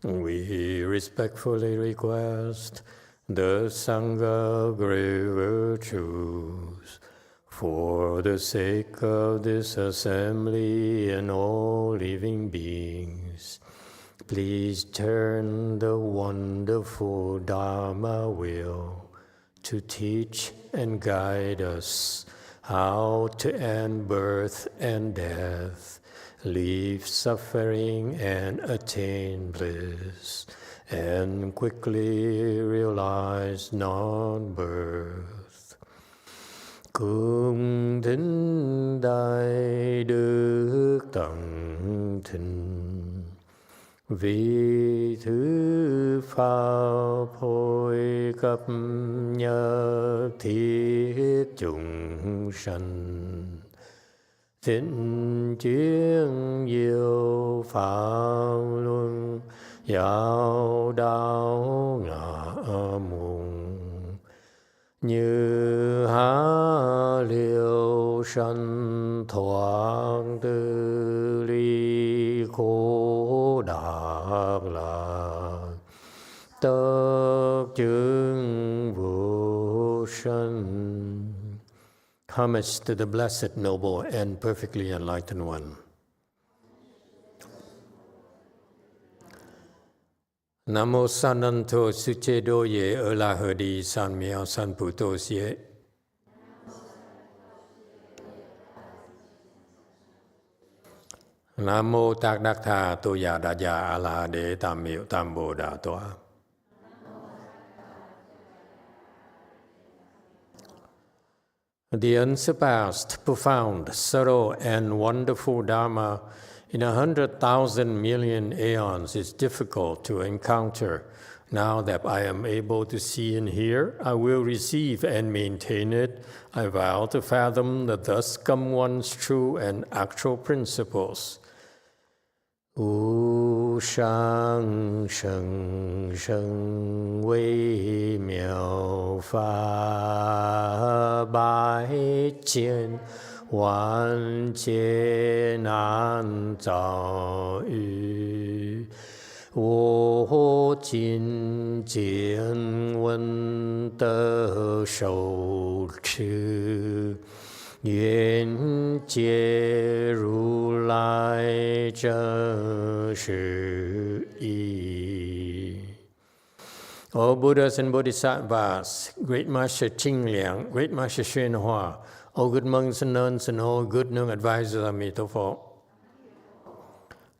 We respectfully request the Sangha great virtues for the sake of this assembly and all living beings. Please turn the wonderful Dharma wheel to teach and guide us how to end birth and death, leave suffering and attain bliss, and quickly realize non-birth. Cung thính Đại Đức Tận Thịnh, vì thứ Pháp hội cập nhật thiết chúng sanh, thịnh chuyên diệu pháp luân giáo đạo ngã mùng, như há liêu sanh thoát tư ly khổ đạc lạc, tất chứng vô sanh. Homage to the Blessed, Noble, and Perfectly Enlightened One. Namo Sananto Suchedo Ye Erlahadi San Miao San Putos Ye. Namo Tak Dak Tha To Ya Da Ya Ala De Tam Miao Tam Bo Da Toa. The unsurpassed, profound, subtle, and wonderful Dharma in 100,000 million aeons is difficult to encounter. Now that I am able to see and hear, I will receive and maintain it. I vow to fathom the thus come one's true and actual principles. Wu shang sheng sheng wei miao fa bai jian wan jie nan zao yu, wo jin jian wen de shou chi, yuan jie ru lai zhe shi yi. O Buddhas and Bodhisattvas, Great Master Ching Liang, Great Master YongHua, all good monks and nuns and all good known advisors of Emitofuo.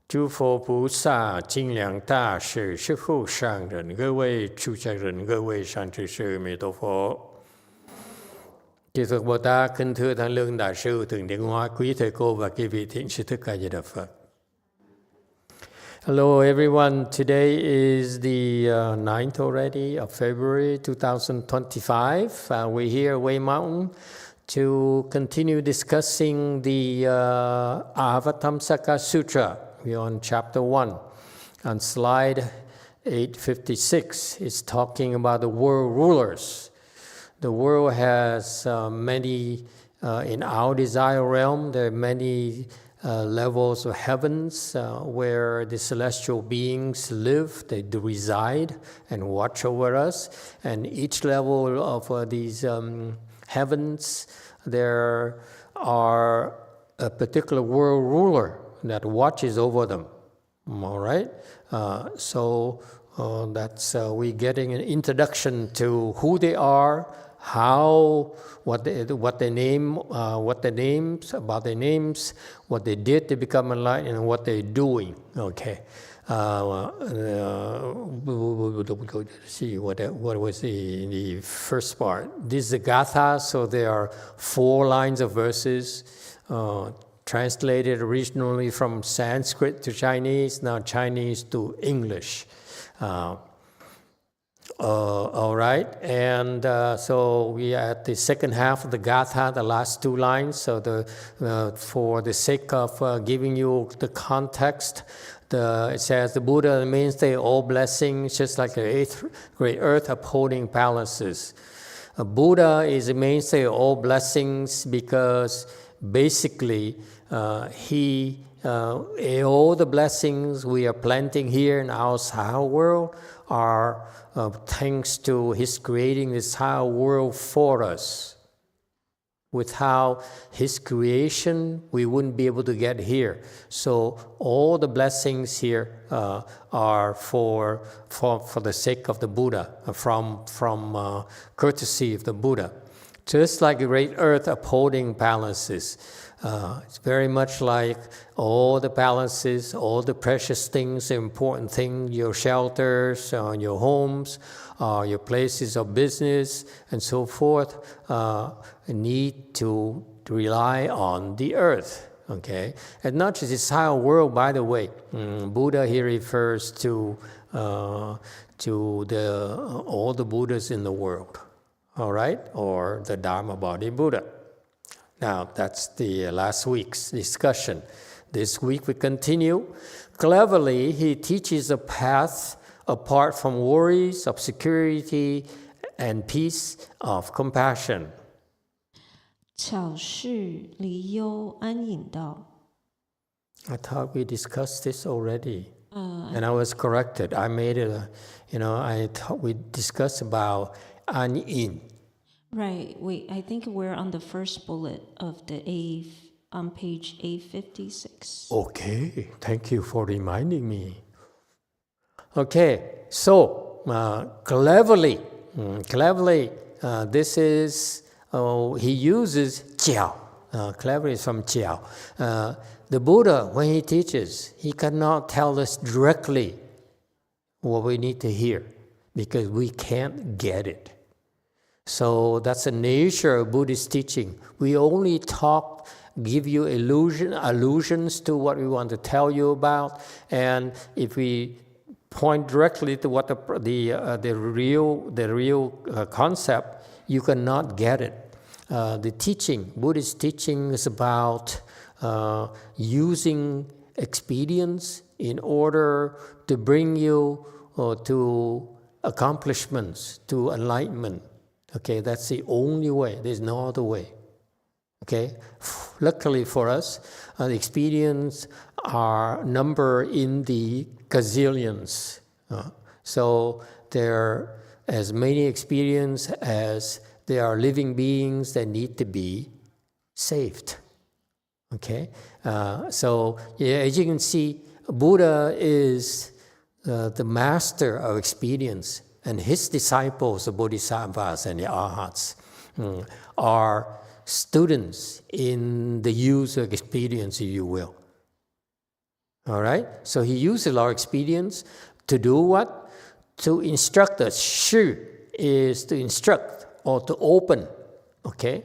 诸佛菩萨、精良大士、师父上人、各位出家人、各位善知识、弥陀佛。Chư Phật Bồ Tát, kính thưa Thánh Lương Đại sư, Thượng Điện Hóa, quý thầy cô và quý vị thiện sư Thích Ca Di Đà Phật. Hello everyone, today is the 9th already of February 2025. We're here at Way Mountain to continue discussing the Avatamsaka Sutra. We're on chapter 1. On slide 856, it's talking about the world rulers. The world has many, in our desire realm, there are many levels of heavens where the celestial beings live, they do reside and watch over us. And each level of these heavens, there are a particular world ruler that watches over them. All right? So that's we're getting an introduction to who they are, how, what their names, what their names, what they did to become enlightened, and what they're doing. Okay. See what was the first part. This is the Gatha, so there are 4 lines of verses translated originally from Sanskrit to Chinese, now Chinese to English. All right, and so we are at the second half of the Gatha, the last 2 lines. So for the sake of giving you the context, it says the Buddha, the mainstay of all blessings, just like the 8th great earth upholding palaces. A Buddha is the mainstay of all blessings because basically he all the blessings we are planting here in our Saha world are thanks to His creating this Saha world for us. Without His creation, we wouldn't be able to get here. So all the blessings here are for the sake of the Buddha, from courtesy of the Buddha. Just like the great earth upholding palaces. It's very much like all the palaces, all the precious things, important things, your shelters, your homes, your places of business, and so forth, need to rely on the earth. Okay, and not just this Saha world. By the way, Buddha here refers to all the Buddhas in the world. All right, or the Dharma body Buddha. Now, that's the last week's discussion. This week we continue. Cleverly, he teaches a path apart from worries, of security, and peace, of compassion. 巧示离忧安隐道 I thought we discussed this already. And I was corrected. I made it, I thought we discussed about an yin. Right. I think we're on the first bullet of the on page 856. Okay. Thank you for reminding me. Okay. So, cleverly, this is, he uses jiao. Clever is from jiao. The Buddha, when he teaches, he cannot tell us directly what we need to hear because we can't get it. So that's the nature of Buddhist teaching. We only give you allusions to what we want to tell you about, and if we point directly to what the real concept, you cannot get it. Buddhist teaching is about using expedience in order to bring you to accomplishments, to enlightenment. Okay, that's the only way. There's no other way. Okay, luckily for us, the expedients are numbered in the gazillions. So there are as many expedients as there are living beings that need to be saved. Okay, so as you can see, Buddha is the master of expedience. And his disciples, the Bodhisattvas and the Arhats, are students in the use of expedience, if you will. All right? So he uses our expedience to do what? To instruct us. Shi is to instruct or to open, okay?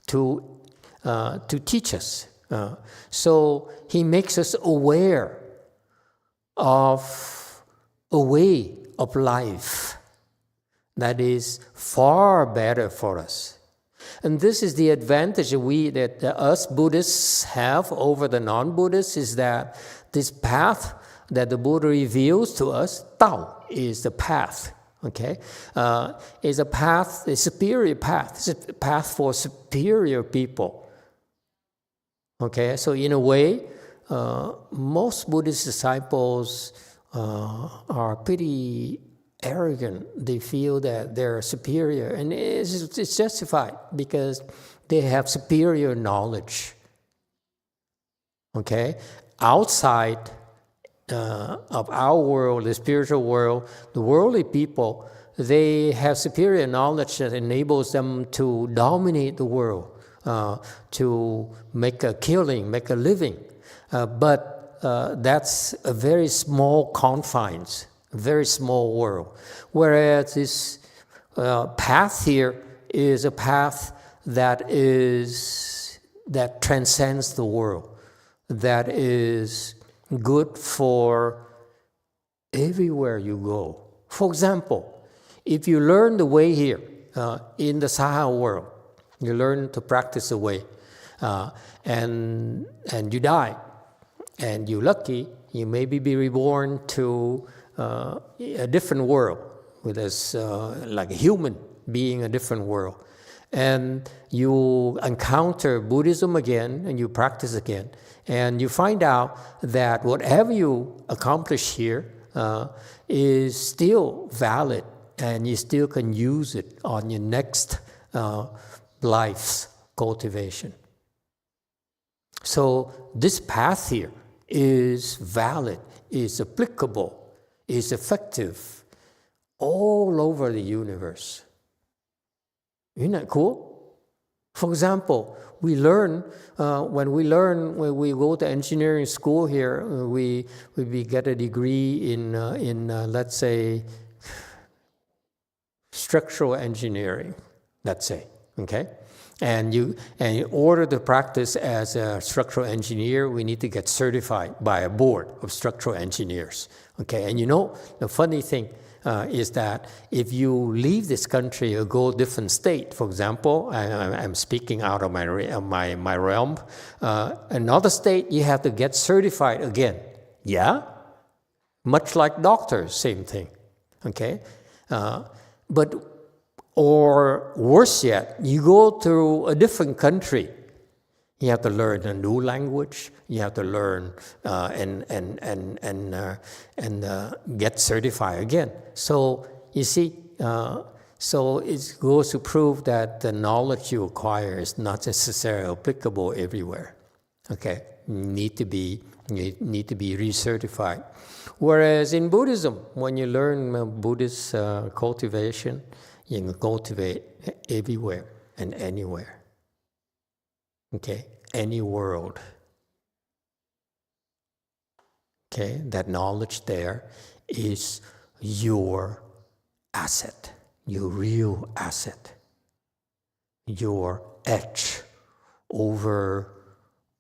To teach us. So he makes us aware of a way of life that is far better for us. And this is the advantage that us Buddhists have over the non-Buddhists, is that this path that the Buddha reveals to us, Tao is the path, okay? Is a path, a superior path. It's a path for superior people. Okay, so in a way, most Buddhist disciples are pretty arrogant. They feel that they're superior, and it's justified because they have superior knowledge. Okay? Outside of our world, the spiritual world, the worldly people, they have superior knowledge that enables them to dominate the world, to make a killing, make a living. But that's a very small confines, a very small world. Whereas this path here is a path that transcends the world, that is good for everywhere you go. For example, if you learn the way here in the Saha world, you learn to practice the way, and you die. And you're lucky, you maybe be reborn to a different world, with like a human being, a different world. and you encounter Buddhism again, and you practice again, and you find out that whatever you accomplish here is still valid, and you still can use it on your next life's cultivation. So this path here is valid, is applicable, is effective all over the universe. Isn't that cool? For example, we learn, when we go to engineering school here, we get a degree in let's say, structural engineering, let's say, okay? And in order to practice as a structural engineer, we need to get certified by a board of structural engineers, okay? And you know, the funny thing is that if you leave this country or go different state, for example, I'm speaking out of my realm, another state, you have to get certified again. Yeah? Much like doctors, same thing, okay? Or worse yet, you go to a different country. You have to learn a new language. You have to learn and get certified again. So you see, so it goes to prove that the knowledge you acquire is not necessarily applicable everywhere. Okay, you need to be recertified. Whereas in Buddhism, when you learn Buddhist cultivation, you can cultivate everywhere and anywhere. Okay, any world. Okay, that knowledge there is your asset, your real asset, your edge over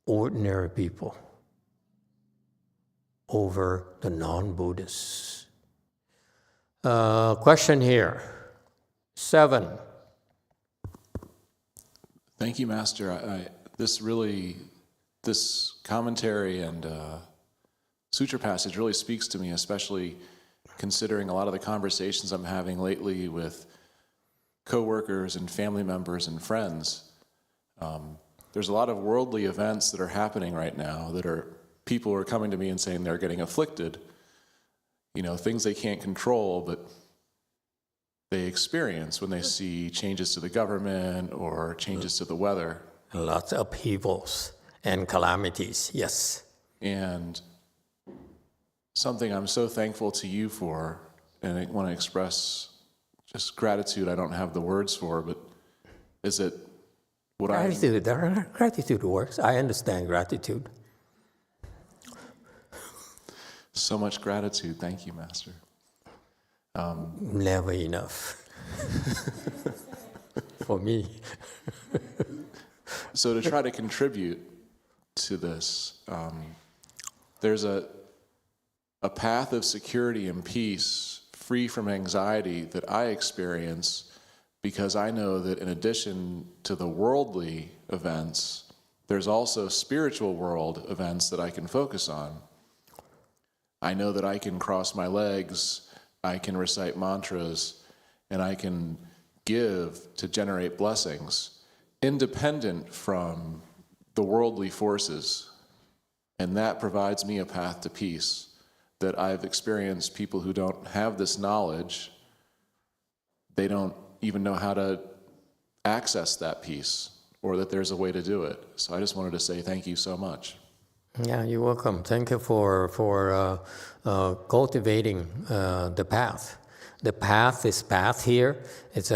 ordinary people, over the non-Buddhists. Question here. 7. Thank you, Master. This commentary and sutra passage really speaks to me, especially considering a lot of the conversations I'm having lately with coworkers and family members and friends. There's a lot of worldly events that are happening right now that are, people are coming to me and saying they're getting afflicted. You know, things they can't control, but they experience when they see changes to the government or changes to the weather. Lots of upheavals and calamities, yes. And something I'm so thankful to you for, and I want to express just gratitude I don't have the words for, but is that what Gratitude works. I understand gratitude. So much gratitude. Thank you, Master. Never enough for me. So to try to contribute to this, there's a path of security and peace, free from anxiety, that I experience because I know that in addition to the worldly events, there's also spiritual world events that I can focus on. I know that I can cross my legs, I can recite mantras, and I can give to generate blessings, independent from the worldly forces. And that provides me a path to peace, that I've experienced people who don't have this knowledge, they don't even know how to access that peace, or that there's a way to do it. So I just wanted to say thank you so much. Yeah, you're welcome. Thank you for cultivating the path. The path is path here. It's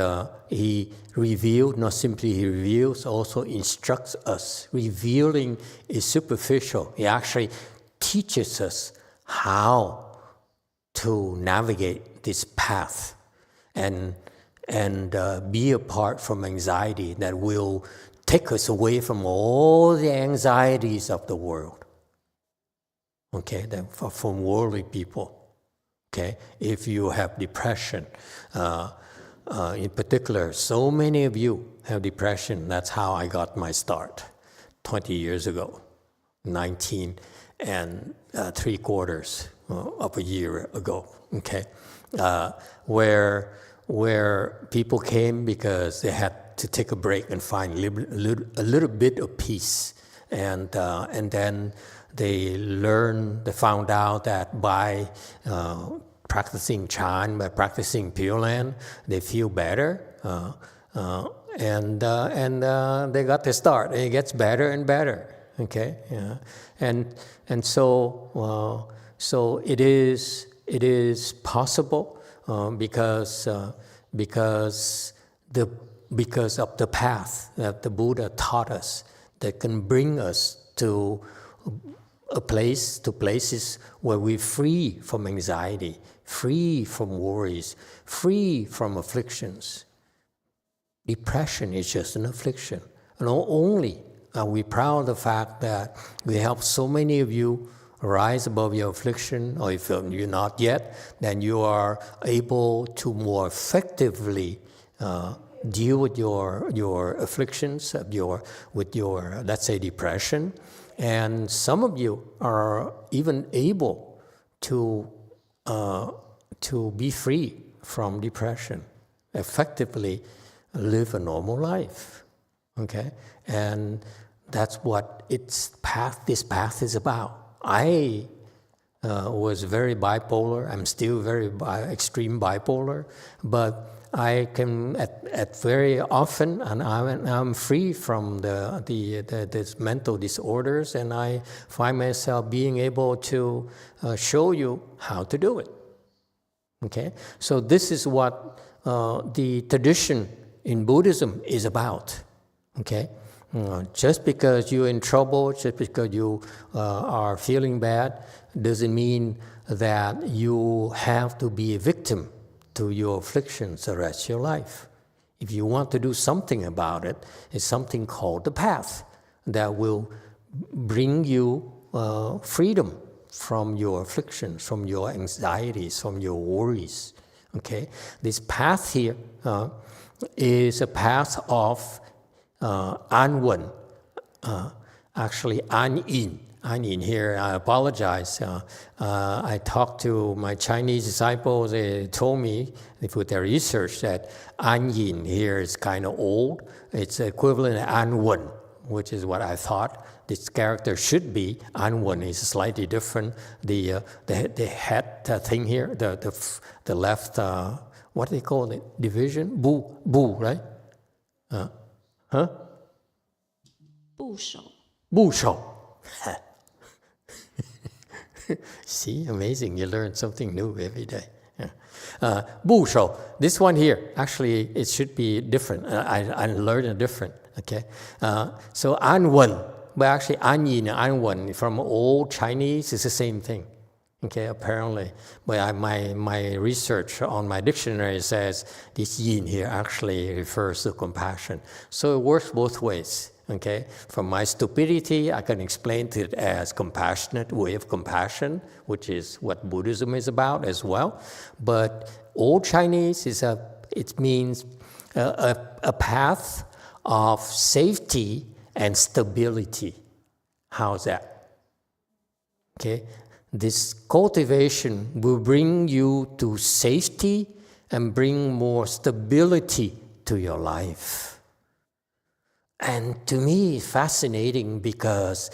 he revealed, not simply he reveals, also instructs us. Revealing is superficial. He actually teaches us how to navigate this path and be apart from anxiety that will take us away from all the anxieties of the world. Okay, from worldly people. Okay, if you have depression, in particular, so many of you have depression. That's how I got my start 20 years ago, 19 and 3/4 of a year ago. Okay, where people came because they had to take a break and find a little bit of peace. And then they found out that by practicing Chan, by practicing Pure Land, they feel better. And they got to start. It gets better and better. Okay, yeah, and so it is possible because of the path that the Buddha taught us that can bring us to places where we're free from anxiety, free from worries, free from afflictions. Depression is just an affliction. Not only are we proud of the fact that we help so many of you rise above your affliction, or if you're not yet, then you are able to more effectively deal with your afflictions, with your, let's say, depression. And some of you are even able to be free from depression, effectively live a normal life, okay? And that's what this path is about. I was very bipolar. I'm still very extreme bipolar, but I can at very often, and I'm free from these mental disorders, and I find myself being able to show you how to do it. Okay, so this is what the tradition in Buddhism is about. Okay, just because you're in trouble, just because you are feeling bad, doesn't mean that you have to be a victim to your afflictions the rest of your life. If you want to do something about it, it's something called the path that will bring you freedom from your afflictions, from your anxieties, from your worries. Okay, this path here is a path of Anwen, actually An-yin. An-yin here, I apologize. I talked to my Chinese disciples. They told me, with their research, that An-yin here is kind of old. It's equivalent to An-wen, which is what I thought this character should be. An-wen is slightly different. The head thing here, the left, what do they call it? Division? Bu, right? Huh? 部首. 部首. See, amazing. You learn something new every day. Yeah. 部首. This one here, actually, it should be different. I learned it different. Okay. So An-wen, but actually An-yin and An-wen from old Chinese is the same thing. Okay, apparently. But my research on my dictionary says this yin here actually refers to compassion. So it works both ways. Okay, from my stupidity, I can explain it as compassionate way of compassion, which is what Buddhism is about as well. But Old Chinese it means a path of safety and stability. How's that? Okay, this cultivation will bring you to safety and bring more stability to your life. And to me, it's fascinating because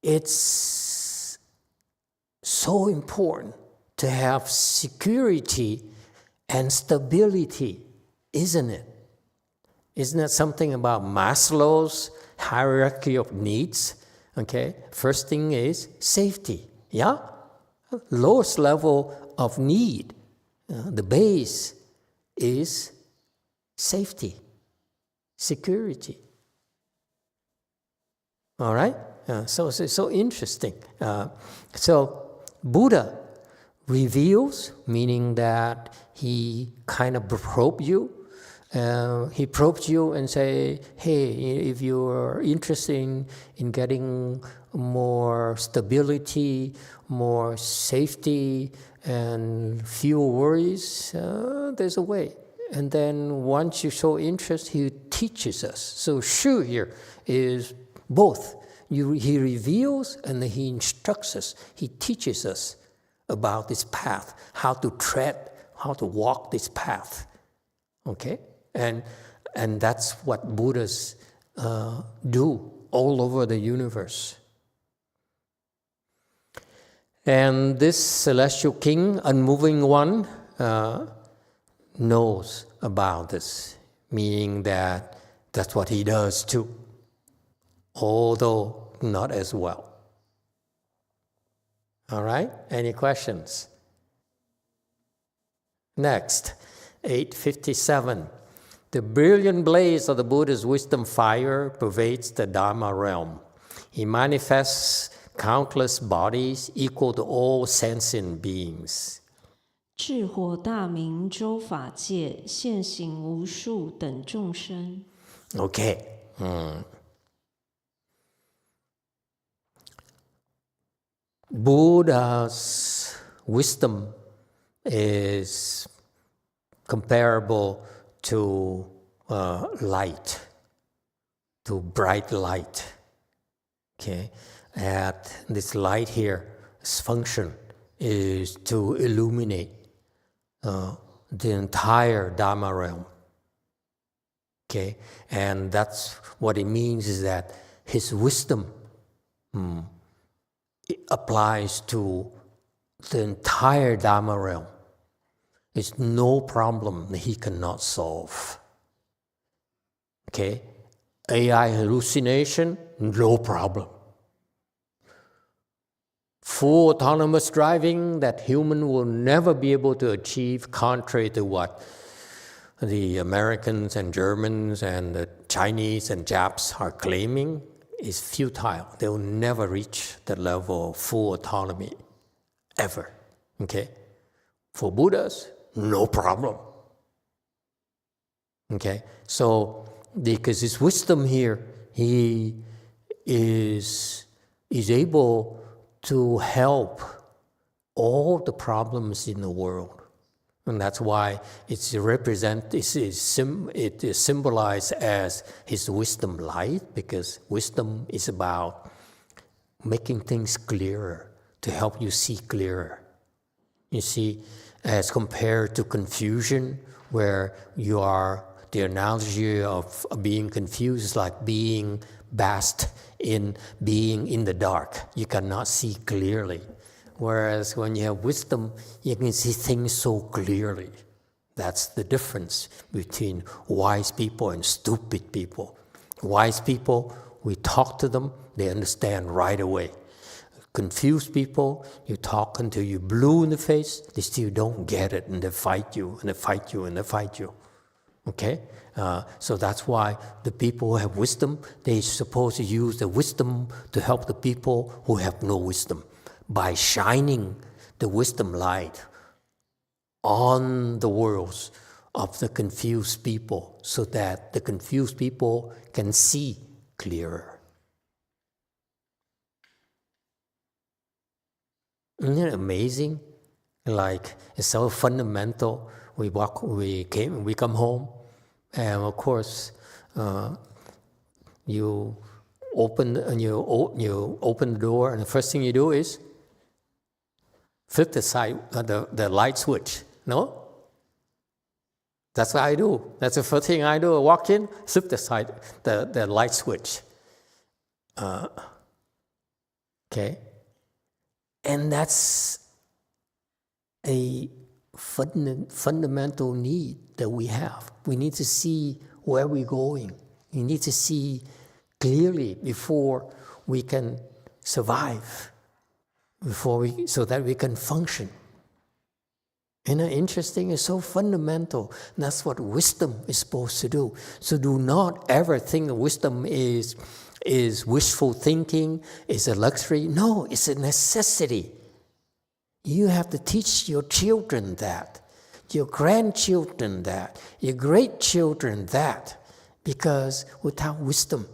it's so important to have security and stability, isn't it? Isn't that something about Maslow's hierarchy of needs? Okay, first thing is safety, yeah? Lowest level of need, the base is safety. Security. All right? So interesting. So Buddha reveals, meaning that he kind of probes you. He probes you and say, hey, if you are interested in getting more stability, more safety, and fewer worries, there's a way. And then once you show interest, he teaches us. So Shu here is both. He reveals and he instructs us. He teaches us about this path, how to tread, how to walk this path. Okay? And that's what Buddhas do all over the universe. And this celestial king, unmoving one, knows about this, meaning that that's what he does too, although not as well. All right, any questions? Next, 857. The brilliant blaze of the Buddha's wisdom fire pervades the Dharma realm. He manifests countless bodies equal to all sentient beings. 智火大明周法界，现行无数等众生。Okay. Buddha's wisdom is comparable to light, to bright light. Okay, and this light here, its function is to illuminate the entire Dharma realm. Okay, and that's what it means is that his wisdom it applies to the entire Dharma realm. It's no problem that he cannot solve. Okay, AI hallucination, no problem. Full autonomous driving that human will never be able to achieve, contrary to what the Americans and Germans and the Chinese and Japs are claiming, is futile. They will never reach that level of full autonomy, ever. Okay? For Buddhas, no problem. Okay? So, because his wisdom here, he is able to help all the problems in the world. And that's why it is symbolized as his wisdom light, because wisdom is about making things clearer, to help you see clearer. You see, as compared to confusion, where you are, the analogy of being confused is like being basked in being in the dark. You cannot see clearly. Whereas when you have wisdom, you can see things so clearly. That's the difference between wise people and stupid people. Wise people, we talk to them, they understand right away. Confused people, you talk until you're blue in the face, they still don't get it, and they fight you, and they fight you, and they fight you. Okay? So that's why the people who have wisdom, they're supposed to use the wisdom to help the people who have no wisdom, by shining the wisdom light on the worlds of the confused people, so that the confused people can see clearer. Isn't it amazing? Like, it's so fundamental. We come home, and of course, you open the door, and the first thing you do is flip the light switch. No? That's what I do. That's the first thing I do. I walk in, flip the light switch. Okay? And that's a fundamental need that we have. We need to see where we're going. We need to see clearly before we can survive, so that we can function. Isn't it interesting? It's so fundamental. And that's what wisdom is supposed to do. So do not ever think that wisdom is wishful thinking, is a luxury. No, it's a necessity. You have to teach your children that, your grandchildren that, your great-children that, because without wisdom,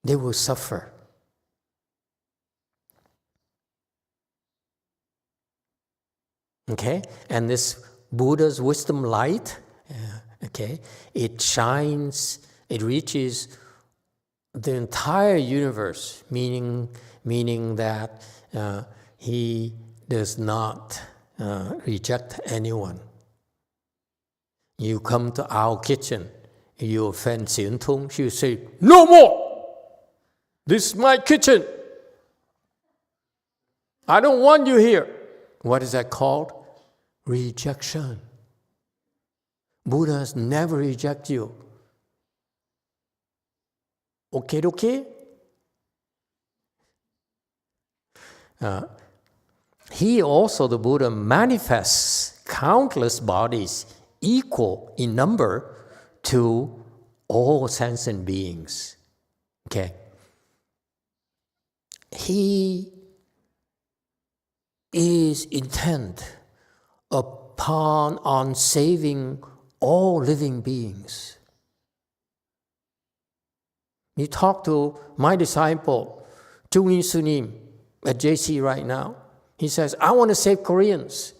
they will suffer. Okay? And this Buddha's wisdom light, okay, it shines, it reaches the entire universe, meaning that he does not reject anyone. You come to our kitchen, you offend Xian Tong, she'll say, "No more! This is my kitchen. I don't want you here." What is that called? Rejection. Buddhas never reject you. Okay? He also, the Buddha, manifests countless bodies equal in number to all sentient beings. Okay? He is intent on saving all living beings. You talk to my disciple, Chung Sunim, at JC right now. He says, "I want to save Koreans."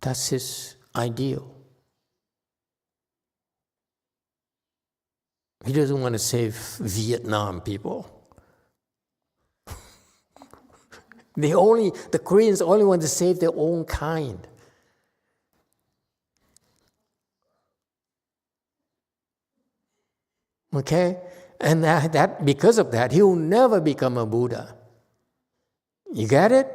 That's his ideal. He doesn't want to save Vietnam people. The Koreans only want to save their own kind. Okay? And that because of that, he will never become a Buddha. You get it?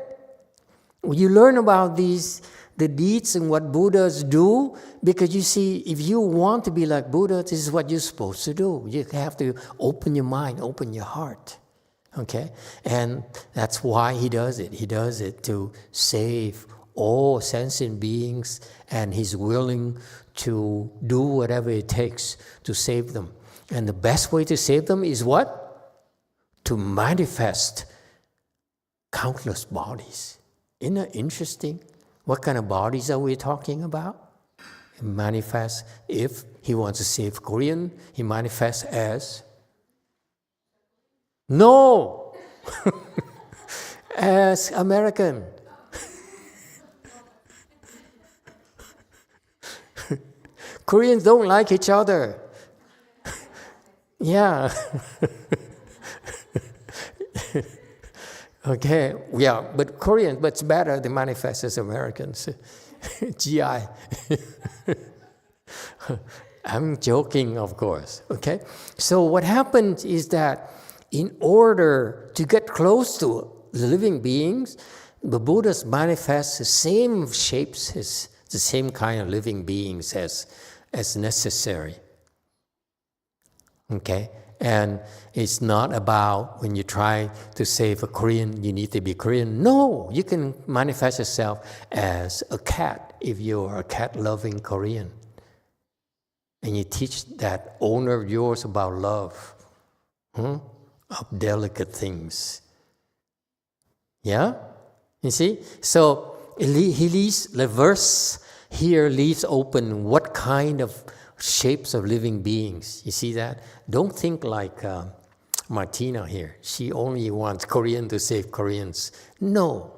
You learn about the deeds and what Buddhas do, because you see, if you want to be like Buddha, this is what you're supposed to do. You have to open your mind, open your heart. Okay? And that's why he does it. He does it to save all sentient beings, and he's willing to do whatever it takes to save them. And the best way to save them is what? To manifest countless bodies. Isn't that interesting? What kind of bodies are we talking about? He manifests, if he wants to save Korean, he manifests as, no, as American. Koreans don't like each other. Yeah. Okay, yeah, but Korean, but it's better they manifest as Americans. GI. I'm joking, of course, okay? So what happens is that in order to get close to the living beings, the Buddhas manifest the same shapes, as the same kind of living beings as necessary. Okay? And it's not about when you try to save a Korean, you need to be Korean. No, you can manifest yourself as a cat if you are a cat-loving Korean. And you teach that owner of yours about love, of delicate things. Yeah? You see? So he leaves, the verse here leaves open what kind of shapes of living beings. You see that? Don't think like Martina here. She only wants Korean to save Koreans. No.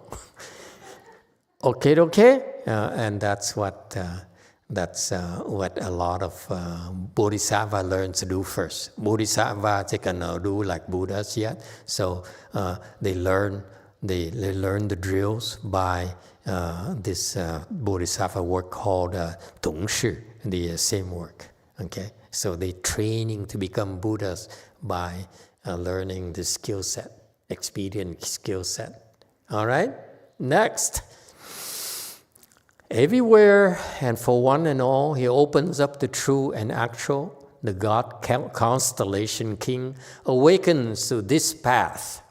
Okay? And that's what a lot of Bodhisattva learns to do first. Bodhisattva, they cannot do like Buddhas yet. So they learn the drills by this Bodhisattva work called Dongshi, the same work. Okay, so they're training to become Buddhas by learning the skill set, expedient skill set. All right, next. Everywhere and for one and all, he opens up the true and actual. The God Constellation King awakens to this path.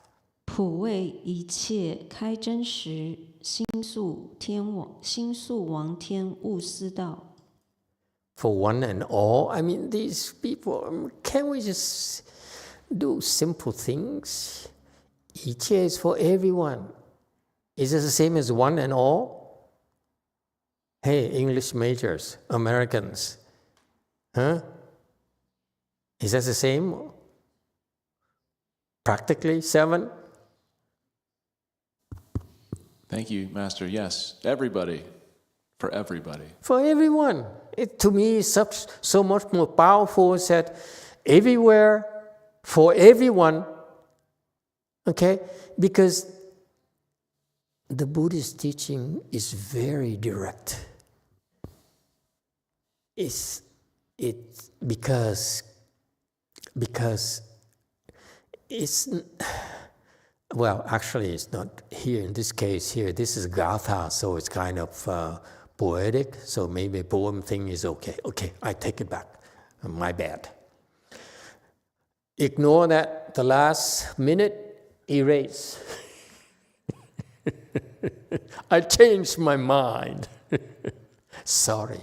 普为一切开真实，心宿王天悟思道。For one and all, I mean, these people, can't we just do simple things? 一切 is for everyone. Is it the same as one and all? Hey, English majors, Americans. Huh? Is that the same? Practically 7? Thank you, Master. Yes, everybody. For everybody. For everyone. It, to me, is so much more powerful that everywhere, for everyone, okay? Because the Buddhist teaching is very direct. it's because it's, well, actually it's not here in this case here. This is Gatha, so it's kind of poetic, so maybe poem thing is okay. Okay, I take it back. My bad. Ignore that, the last minute, erase. I changed my mind. Sorry.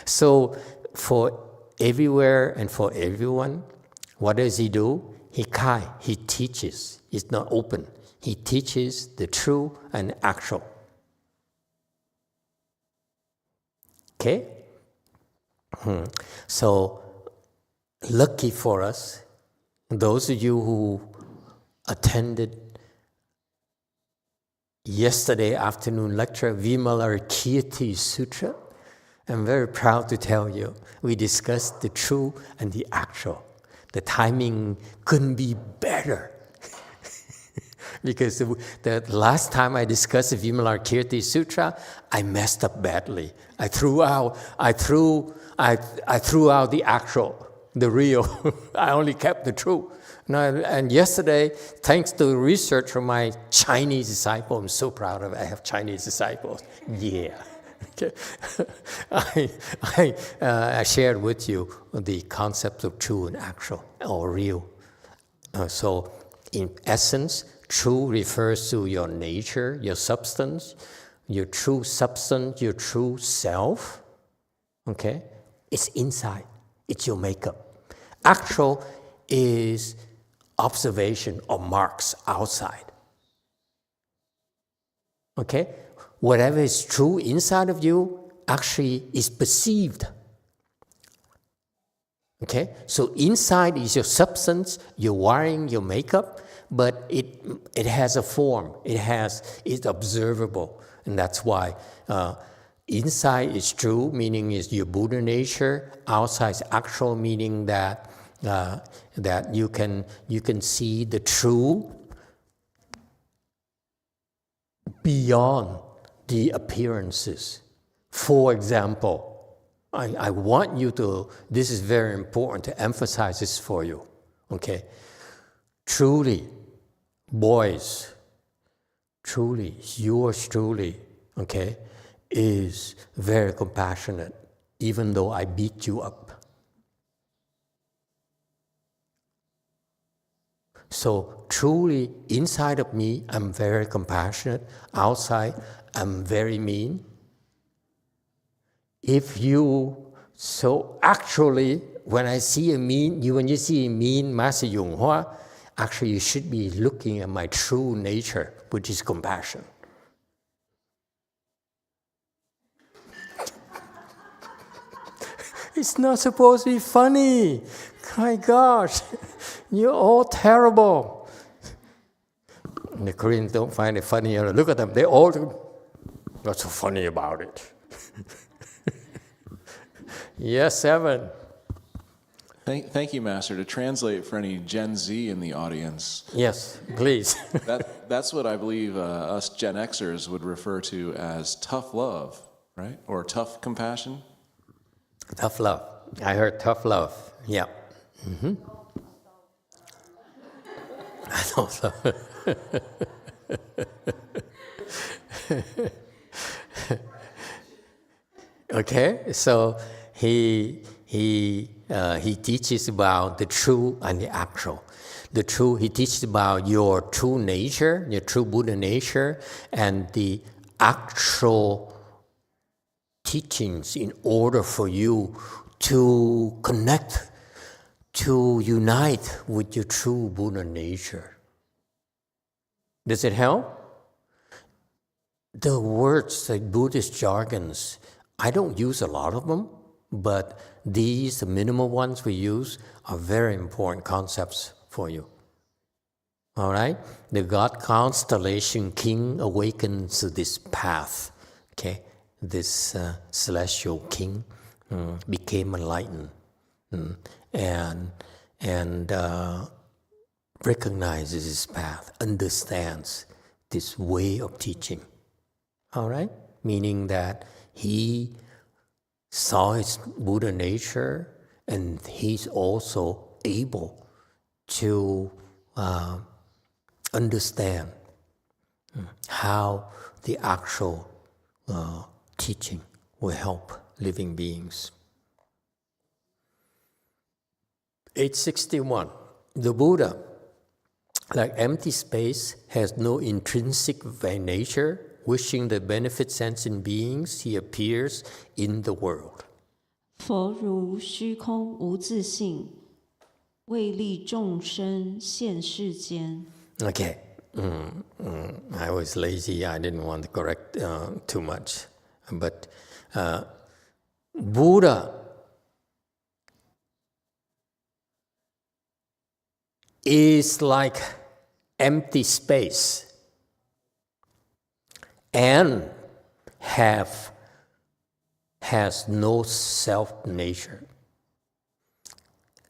So for everywhere and for everyone, what does he do? He teaches. It's not open. He teaches the true and actual. Okay? So, lucky for us, those of you who attended yesterday afternoon lecture, Vimalarkirti Sutra, I'm very proud to tell you, we discussed the true and the actual. The timing couldn't be better. Because the last time I discussed the Vimalarkirti Sutra, I messed up badly. I threw out the actual, the real. I only kept the true. And yesterday, thanks to research from my Chinese disciple, I'm so proud of it. I have Chinese disciples. Yeah. Okay. I shared with you the concept of true and actual, or real. So, in essence, true refers to your nature, your substance, your true substance, your true self. Okay? It's inside. It's your makeup. Actual is observation or marks outside. Okay? Whatever is true inside of you actually is perceived. Okay? So inside is your substance, your wiring, your makeup, but it has a form. It's observable. And that's why inside is true, meaning is your Buddha nature. Outside is actual, meaning that you can see the true beyond the appearances. For example, I want you to, this is very important to emphasize this for you, okay? Truly, boys, truly, yours truly, okay, is very compassionate, even though I beat you up. So truly, inside of me, I'm very compassionate. Outside, I'm very mean. So actually, when you see a mean Master YongHua, actually you should be looking at my true nature, which is compassion. It's not supposed to be funny. My gosh, you're all terrible. And the Koreans don't find it funny. Look at them, they all, what's so funny about it? Yes, Evan. Thank you, Master. To translate for any Gen Z in the audience. Yes, please. That's what I believe us Gen Xers would refer to as tough love, right? Or tough compassion. Tough love. I heard tough love. Yeah. Mm-hmm. I don't know. Okay, so he teaches about the true and the actual. The true, he teaches about your true nature, your true Buddha nature, and the actual teachings in order for you to connect, to unite with your true Buddha nature. Does it help? The words, like Buddhist jargons, I don't use a lot of them, but these, the minimal ones we use, are very important concepts for you. All right? The God Constellation King awakens this path. Okay? This celestial king became enlightened and recognizes his path, understands this way of teaching. All right? Meaning that he saw his Buddha nature, and he's also able to understand how the actual teaching will help living beings. 861. The Buddha, like empty space, has no intrinsic nature. Wishing the benefit sensing beings, he appears in the world. 佛如虚空无自性，为利众生现世间。 Okay. I was lazy. I didn't want to correct too much. But Buddha is like empty space and has no self-nature.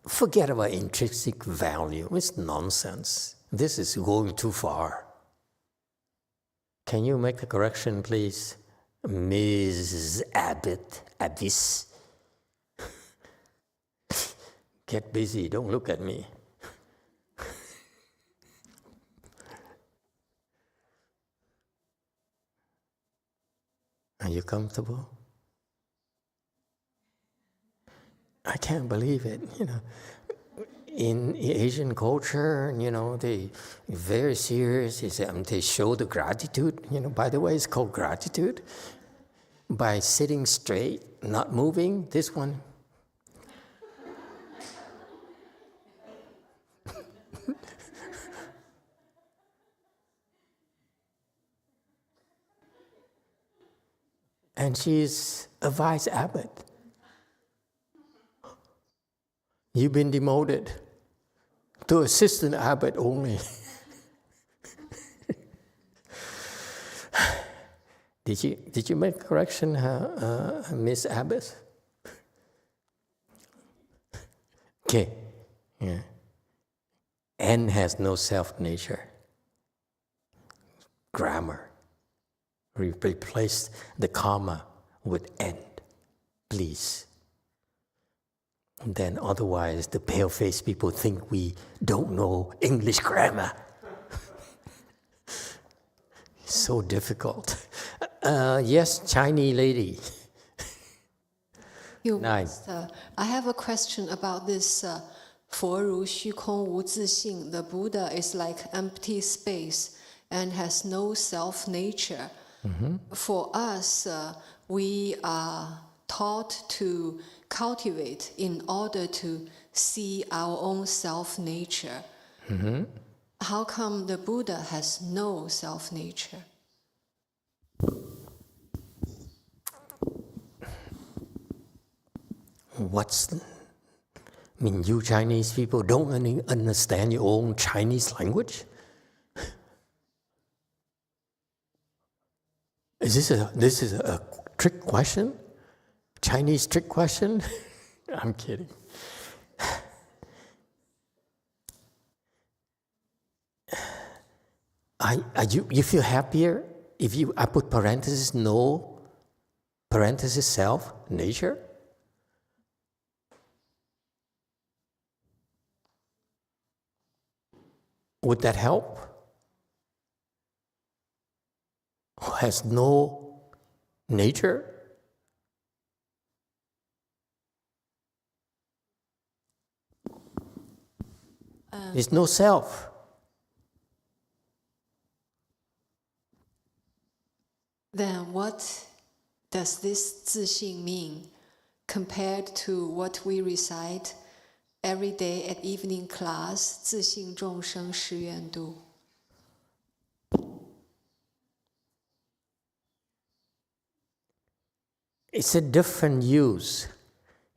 Forget about intrinsic value. It's nonsense. This is going too far. Can you make the correction, please? Ms. Abyss. Get busy, don't look at me. Are you comfortable? I can't believe it, In Asian culture, they very serious. They show the gratitude. By the way, it's called gratitude. By sitting straight, not moving. This one. And she's a vice abbot. You've been demoted to assistant abbot only. Did you make a correction, Miss Abbott? Okay. Yeah. N has no self-nature. Grammar. Replace the comma with N, please. And then otherwise, the pale-faced people think we don't know English grammar. So difficult. Yes, Chinese lady. Nice. I have a question about this 佛如虚空无自性. The Buddha is like empty space and has no self-nature. For us, we are taught to cultivate in order to see our own self-nature. How come the Buddha has no self-nature? You Chinese people don't understand your own Chinese language? This is a trick question? Chinese trick question? I'm kidding. You feel happier if I put parenthesis no, parenthesis self, nature? Would that help? Who has no nature? There's no self. Then what does this 自性 mean compared to what we recite every day at evening class, 自性众生誓愿度? It's a different use.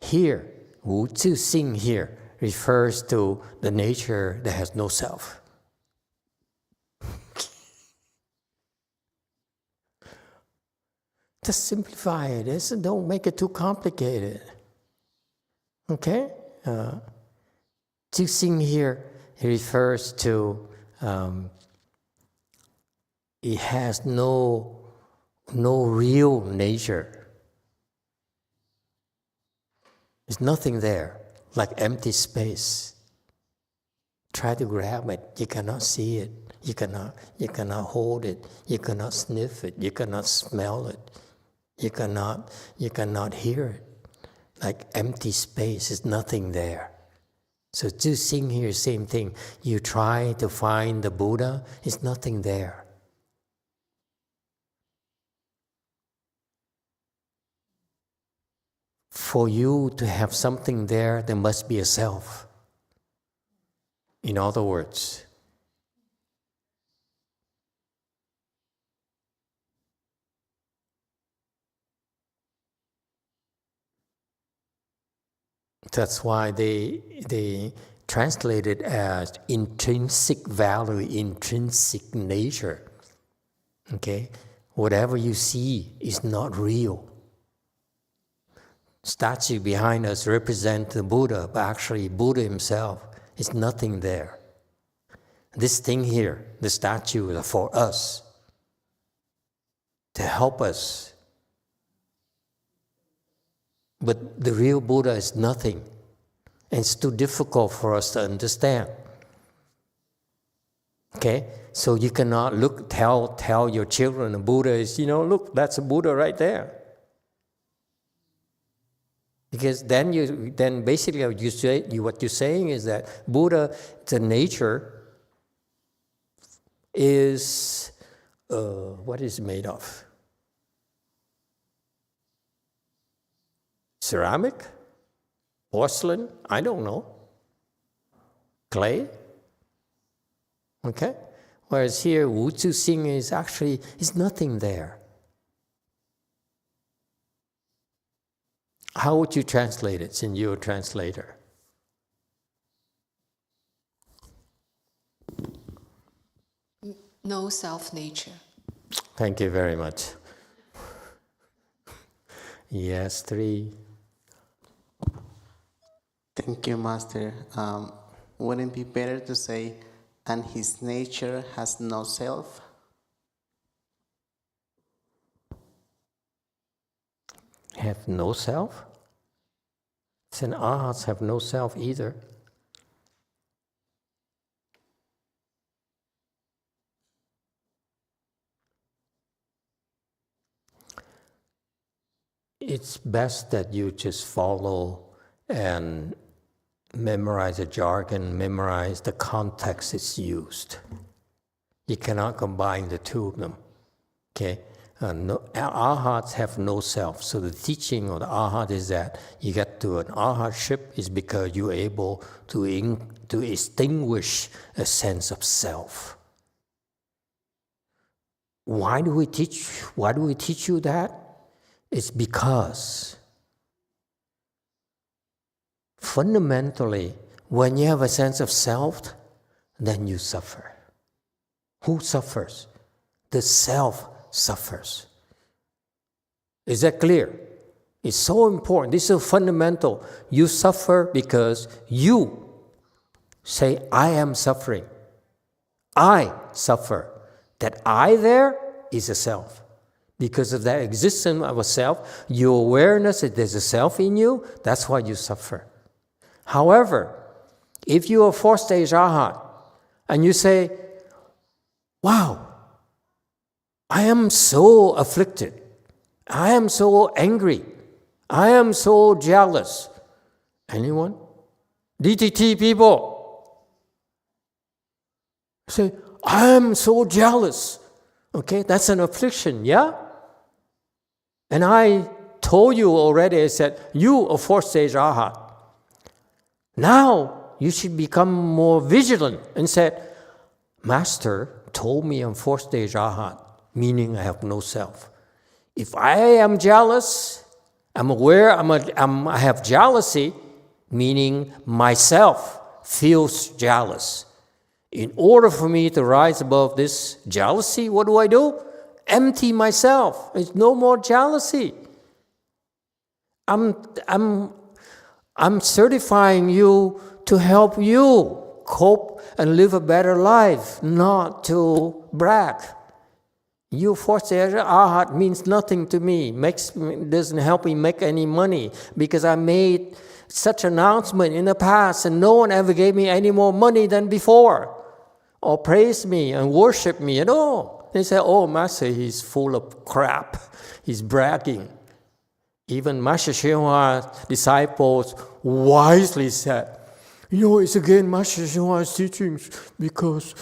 Here, 无自性 here refers to the nature that has no self. Just simplify it. Don't make it too complicated. Okay? 自性 here refers to it has no real nature. There's nothing there, like empty space. Try to grab it. You cannot see it. You cannot hold it. You cannot sniff it. You cannot smell it. You cannot hear it. Like empty space, there's nothing there. So to sing here, same thing. You try to find the Buddha, there's nothing there. For you to have something there must be a self. In other words, that's why they translate it as intrinsic value, intrinsic nature. Okay? Whatever you see is not real. Statue behind us represents the Buddha, but actually Buddha himself is nothing there. This thing here, the statue, is for us, to help us. But the real Buddha is nothing. And it's too difficult for us to understand. Okay? So you cannot tell your children the Buddha is, look, that's a Buddha right there. Because then basically what you're saying is that Buddha, the nature, is, what is it made of? Ceramic? Porcelain? I don't know. Clay? Okay? Whereas here, Wu Tzu Xing is nothing there. How would you translate it, since you're a translator? No self-nature. Thank you very much. Yes, 3. Thank you, Master. Wouldn't it be better to say, and his nature has no self? Have no self? Then arhats have no self either. It's best that you just follow and memorize the jargon, memorize the context it's used. You cannot combine the two of them. Okay? Arhats have no self. So the teaching of the arhat is that you get to an arhatship is because you're able to extinguish a sense of self. Why do we teach you that? It's because fundamentally, when you have a sense of self, then you suffer. Who suffers? The self suffers. Is that clear? It's so important. This is fundamental. You suffer because you say, I am suffering. I suffer. That I there is a self. Because of that existence of a self, your awareness that there's a self in you, that's why you suffer. However, if you are 4th-stage arhat and you say, wow, I am so afflicted, I am so angry, I am so jealous. Anyone? DTT people say, I am so jealous. Okay, that's an affliction, yeah? And I told you already, I said, you are 4th-stage arhat. Now, you should become more vigilant and said, Master told me I'm 4th-stage arhat, meaning I have no self. If I am jealous, I'm aware I have jealousy, meaning myself feels jealous. In order for me to rise above this jealousy, what do? Empty myself. There's no more jealousy. I'm certifying you to help you cope and live a better life, not to brag. You forced Arhat means nothing to me, doesn't help me make any money, because I made such announcement in the past and no one ever gave me any more money than before, or praised me and worshiped me at all. They say, oh, Master, he's full of crap. He's bragging. Even Master YongHua's disciples wisely said, it's again Master YongHua's teachings because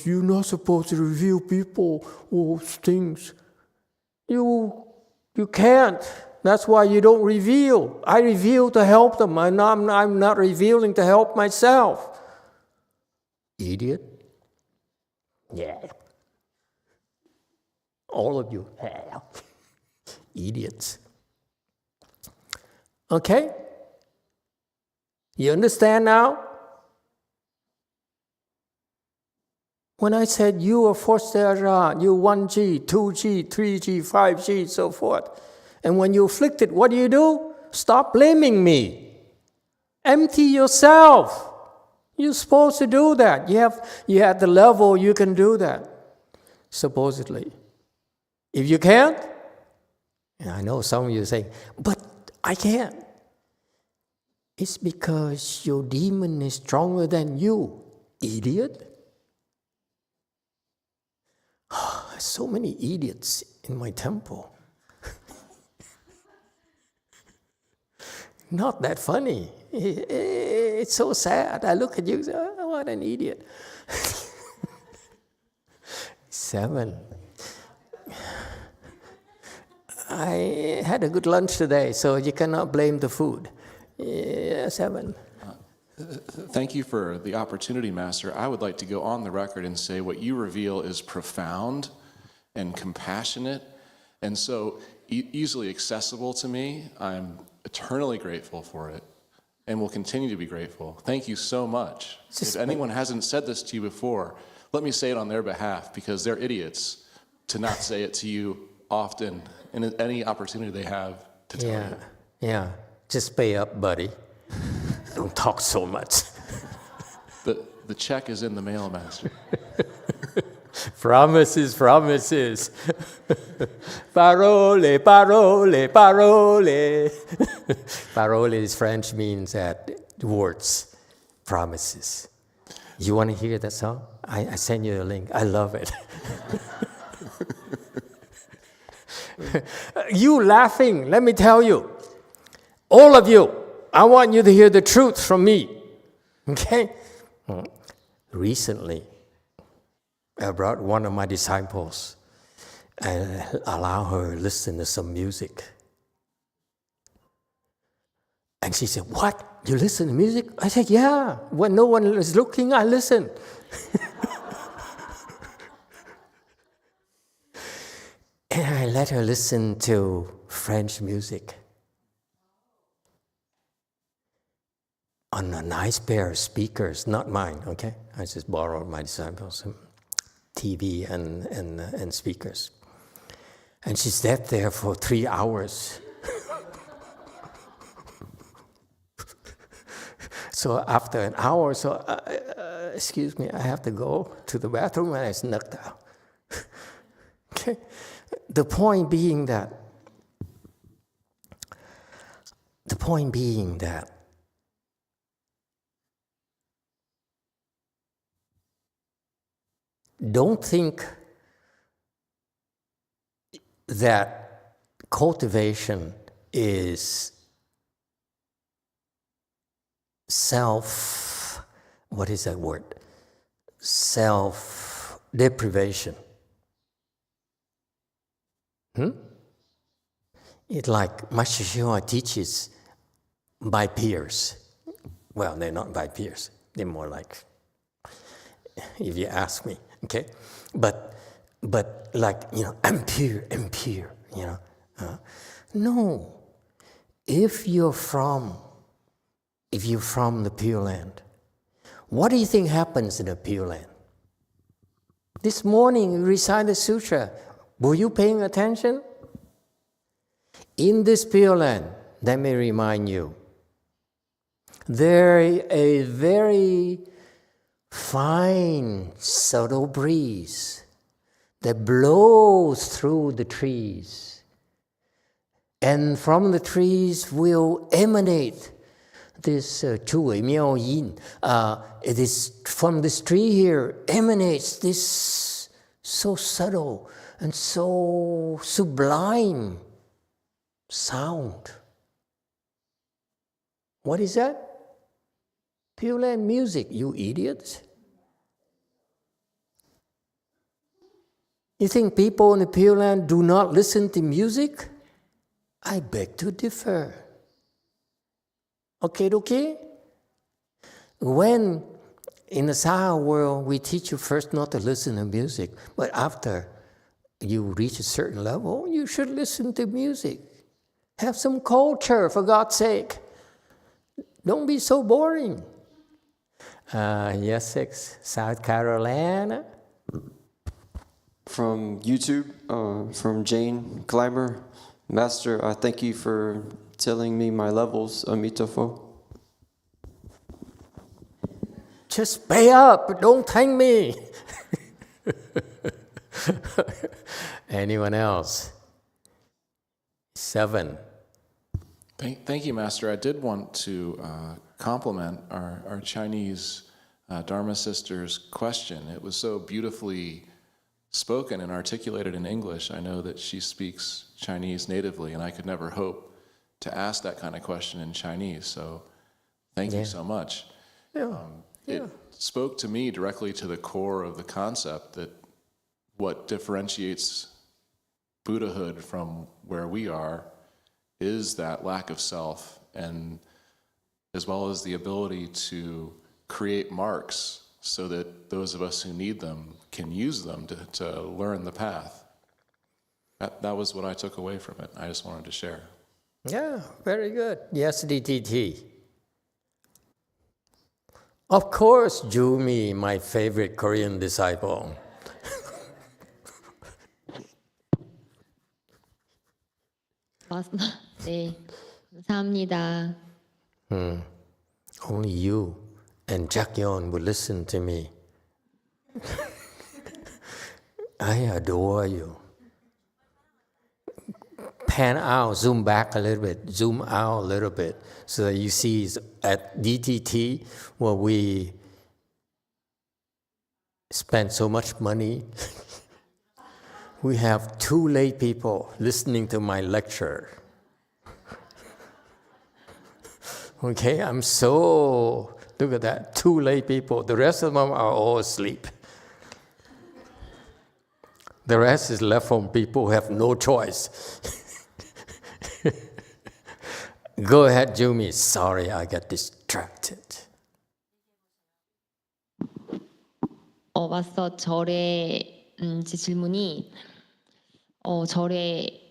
you're not supposed to reveal people things. You can't. That's why you don't reveal. I reveal to help them. I'm not revealing to help myself. Idiot. Yeah. All of you. Yeah. Idiots. Okay? You understand now? When I said you are forced Arhat, you 1G, 2G, 3G, 5G, so forth. And when you afflict it, what do? Stop blaming me. Empty yourself. You're supposed to do that. You have the level, you can do that. Supposedly. If you can't, and I know some of you are saying, but I can't. It's because your demon is stronger than you, idiot. So many idiots in my temple. Not that funny. It's so sad. I look at you and say, oh, what an idiot. 7. I had a good lunch today, so you cannot blame the food. 7. Thank you for the opportunity, Master. I would like to go on the record and say what you reveal is profound and compassionate and so easily accessible to me. I'm eternally grateful for it and will continue to be grateful. Thank you so much. If anyone hasn't said this to you before, let me say it on their behalf because they're idiots to not say it to you often in any opportunity they have to tell you. Yeah. Just pay up, buddy. Don't talk so much. The check is in the mail, Master. Promises. Parole, parole, parole. Parole is French, means words, promises. You want to hear that song? I send you a link. I love it. You laughing, let me tell you. All of you, I want you to hear the truth from me. Okay? Recently, I brought one of my disciples and allow her to listen to some music. And she said, what? You listen to music? I said, yeah. When no one is looking, I listen. And I let her listen to French music on a nice pair of speakers, not mine, okay? I just borrowed my disciples' TV and speakers. And she sat there for 3 hours. So after an hour, excuse me, I have to go to the bathroom, and I snuck out. Okay? The point being that don't think that cultivation is self-deprivation. It's like Master YongHua teaches by peers. Well, they're not by peers. They're more like, if you ask me, okay? But like, I'm pure, no. If you're from the Pure Land, what do you think happens in the Pure Land? This morning, we recited the sutra. Were you paying attention? In this Pure Land, let me remind you, there is a very fine, subtle breeze. that blows through the trees. And from the trees will emanate this 诸微妙音. It is from this tree here emanates this so subtle and so sublime sound. What is that? Pure Land music, you idiots. You think people in the Pure Land do not listen to music? I beg to differ. Okay? When in the Saha world, we teach you first not to listen to music, but after you reach a certain level, you should listen to music. Have some culture, for God's sake. Don't be so boring. Yes, South Carolina. From YouTube, from Jane Clymer. Master, I thank you for telling me my levels, Emitofuo. Just pay up, don't thank me. Anyone else? 7. Thank you, Master. I did want to compliment our Chinese Dharma sister's question. It was so beautifully spoken and articulated in English. I know that she speaks Chinese natively, and I could never hope to ask that kind of question in Chinese. So thank you so much. It spoke to me directly to the core of the concept that what differentiates Buddhahood from where we are is that lack of self, and as well as the ability to create marks so that those of us who need them can use them to learn the path. That was what I took away from it. I just wanted to share. Yeah, very good. Yes, DTT. Of course, Jumi, my favorite Korean disciple. 네, 감사합니다. Only you and Jack Yon would listen to me. I adore you. Pan out, zoom back a little bit, zoom out a little bit, so that you see at DTT where we spend so much money. We have 2 lay people listening to my lecture. Okay, look at that, 2 lay people. The rest of them are all asleep. The rest is left from people who have no choice. Go ahead, Jumi. Sorry, I got distracted. 맞서 절에 제 질문이 절에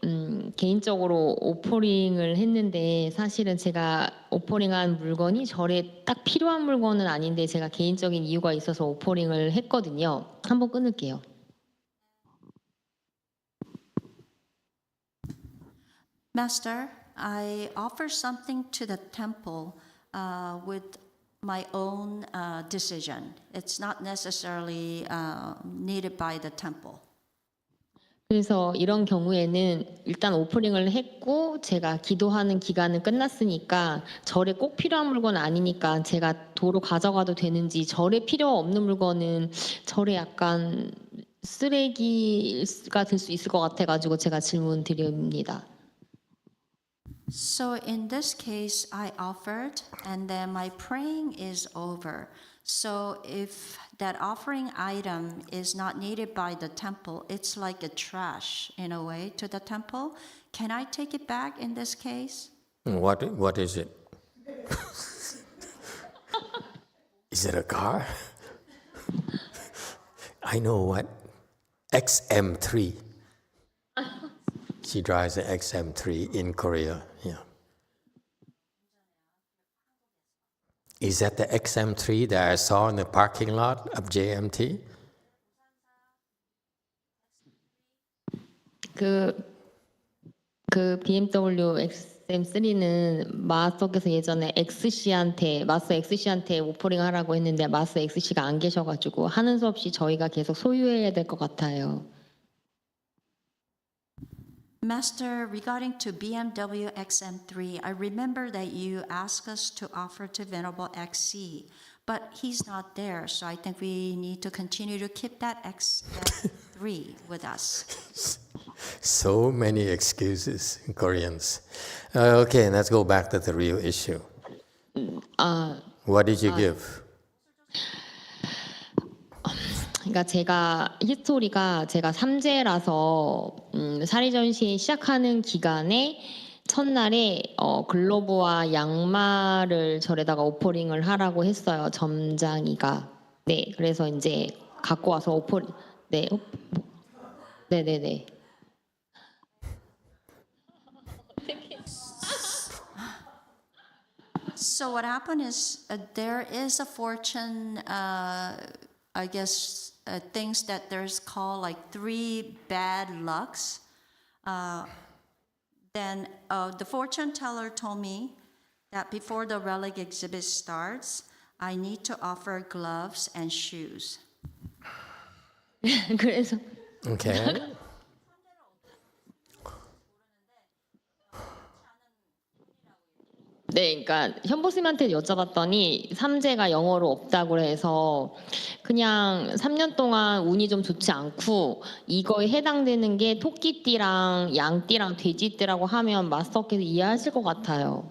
개인적으로 오퍼링을 했는데 사실은 제가 오퍼링한 물건이 절에 딱 필요한 물건은 아닌데 제가 개인적인 이유가 있어서 오퍼링을 했거든요. 한번 끊을게요. Master, I offer something to the temple with my own decision. It's not necessarily needed by the temple. 그래서 이런 경우에는 일단 오프닝을 했고 제가 기도하는 기간은 끝났으니까 절에 꼭 필요한 물건은 아니니까 제가 도로 가져가도 되는지, 절에 필요 없는 물건은 절에 약간 쓰레기가 될 수 있을 것 같아가지고 제가 질문 드립니다. So in this case, I offered, and then my praying is over. So if that offering item is not needed by the temple, it's like a trash in a way to the temple. Can I take it back in this case? What is it? Is it a car? I know what. XM3. She drives an XM3 in Korea. Yeah. Is that the XM3 that I saw in the parking lot of JMT? 그 BMW XM3는 마스터께서 예전에 마스터 XC한테 오퍼링 하라고 했는데 마스터 XC가 안 계셔가지고 하는 수 없이 저희가 계속 소유해야 될 것 같아요. Master, regarding to BMW XM3, I remember that you asked us to offer to Venerable XC, but he's not there, so I think we need to continue to keep that XM3 with us. So many excuses in Koreans. Okay, let's go back to the real issue. What did you give? 그러니까 제가 히스토리가 제가 3제라서 사리전시 시작하는 기간에 첫날에 글로브와 양말을 절에다가 오퍼링을 하라고 했어요. 점장이가. 네, 그래서 이제 갖고 와서 오퍼링. 네, 네네네. So what happened is there is a fortune, I guess, things that there's called like 3 bad lucks. Then the fortune teller told me that before the relic exhibit starts, I need to offer gloves and shoes. 그래서 Okay. 네, 그러니까 현보스님한테 여쭤봤더니 3제가 영어로 없다고 해서 그냥 3년 동안 운이 좀 좋지 않고 이거에 해당되는 게 토끼띠랑 양띠랑 돼지띠라고 하면 마스터께서 이해하실 것 같아요.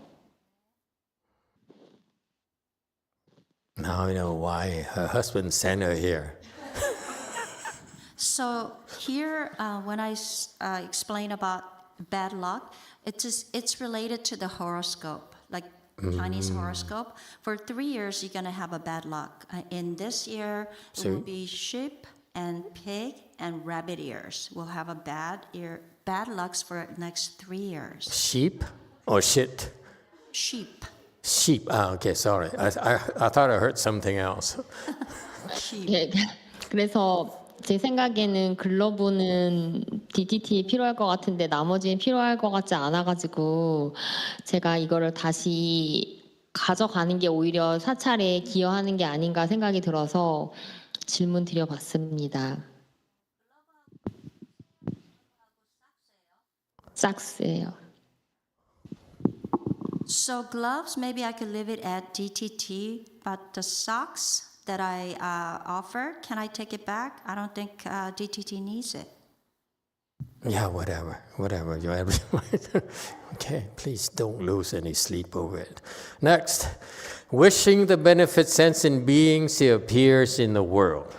Now I know why her husband sent her here. So here, when I explain about bad luck, it's related to the horoscope, like Chinese horoscope. For 3 years, you're gonna have a bad luck. In this year, it will be sheep and pig and rabbit ears. We'll have a bad lucks for the next 3 years. Sheep or shit? Sheep. Sheep. Ah, okay, sorry. I thought I heard something else. Sheep. 예, 그래서 제 생각에는 글러브는 DTT에 필요할 것 같은데 나머지는 필요할 것 같지 않아가지고 제가 이거를 다시 가져가는 게 오히려 사찰에 기여하는 게 아닌가 생각이 들어서 질문 드려봤습니다. 삭스예요. So gloves, maybe I could leave it at DTT, but the socks that I offered, can I take it back? I don't think DTT needs it. Yeah, whatever. Okay, please don't lose any sleep over it. Next, wishing the benefit sensing beings he appears in the world.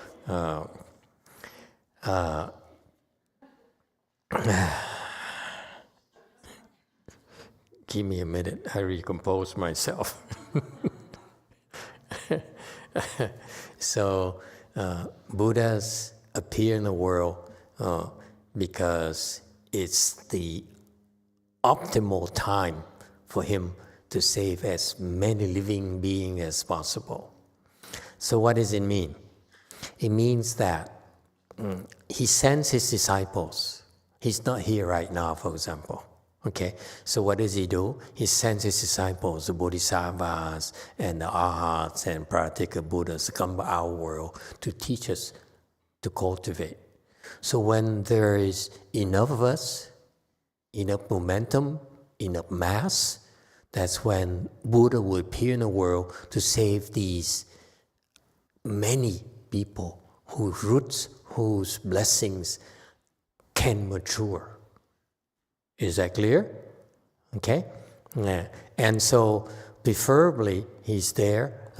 Give me a minute, I recompose myself. So, Buddhas appear in the world because it's the optimal time for him to save as many living beings as possible. So what does it mean? It means that he sends his disciples. He's not here right now, for example. Okay, so what does he do? He sends his disciples, the bodhisattvas and the arhats and pratika Buddhas to come to our world to teach us to cultivate. So when there is enough of us, enough momentum, enough mass, that's when Buddha will appear in the world to save these many people whose roots, whose blessings can mature. Is that clear? Okay? Yeah. And so, preferably, he's there.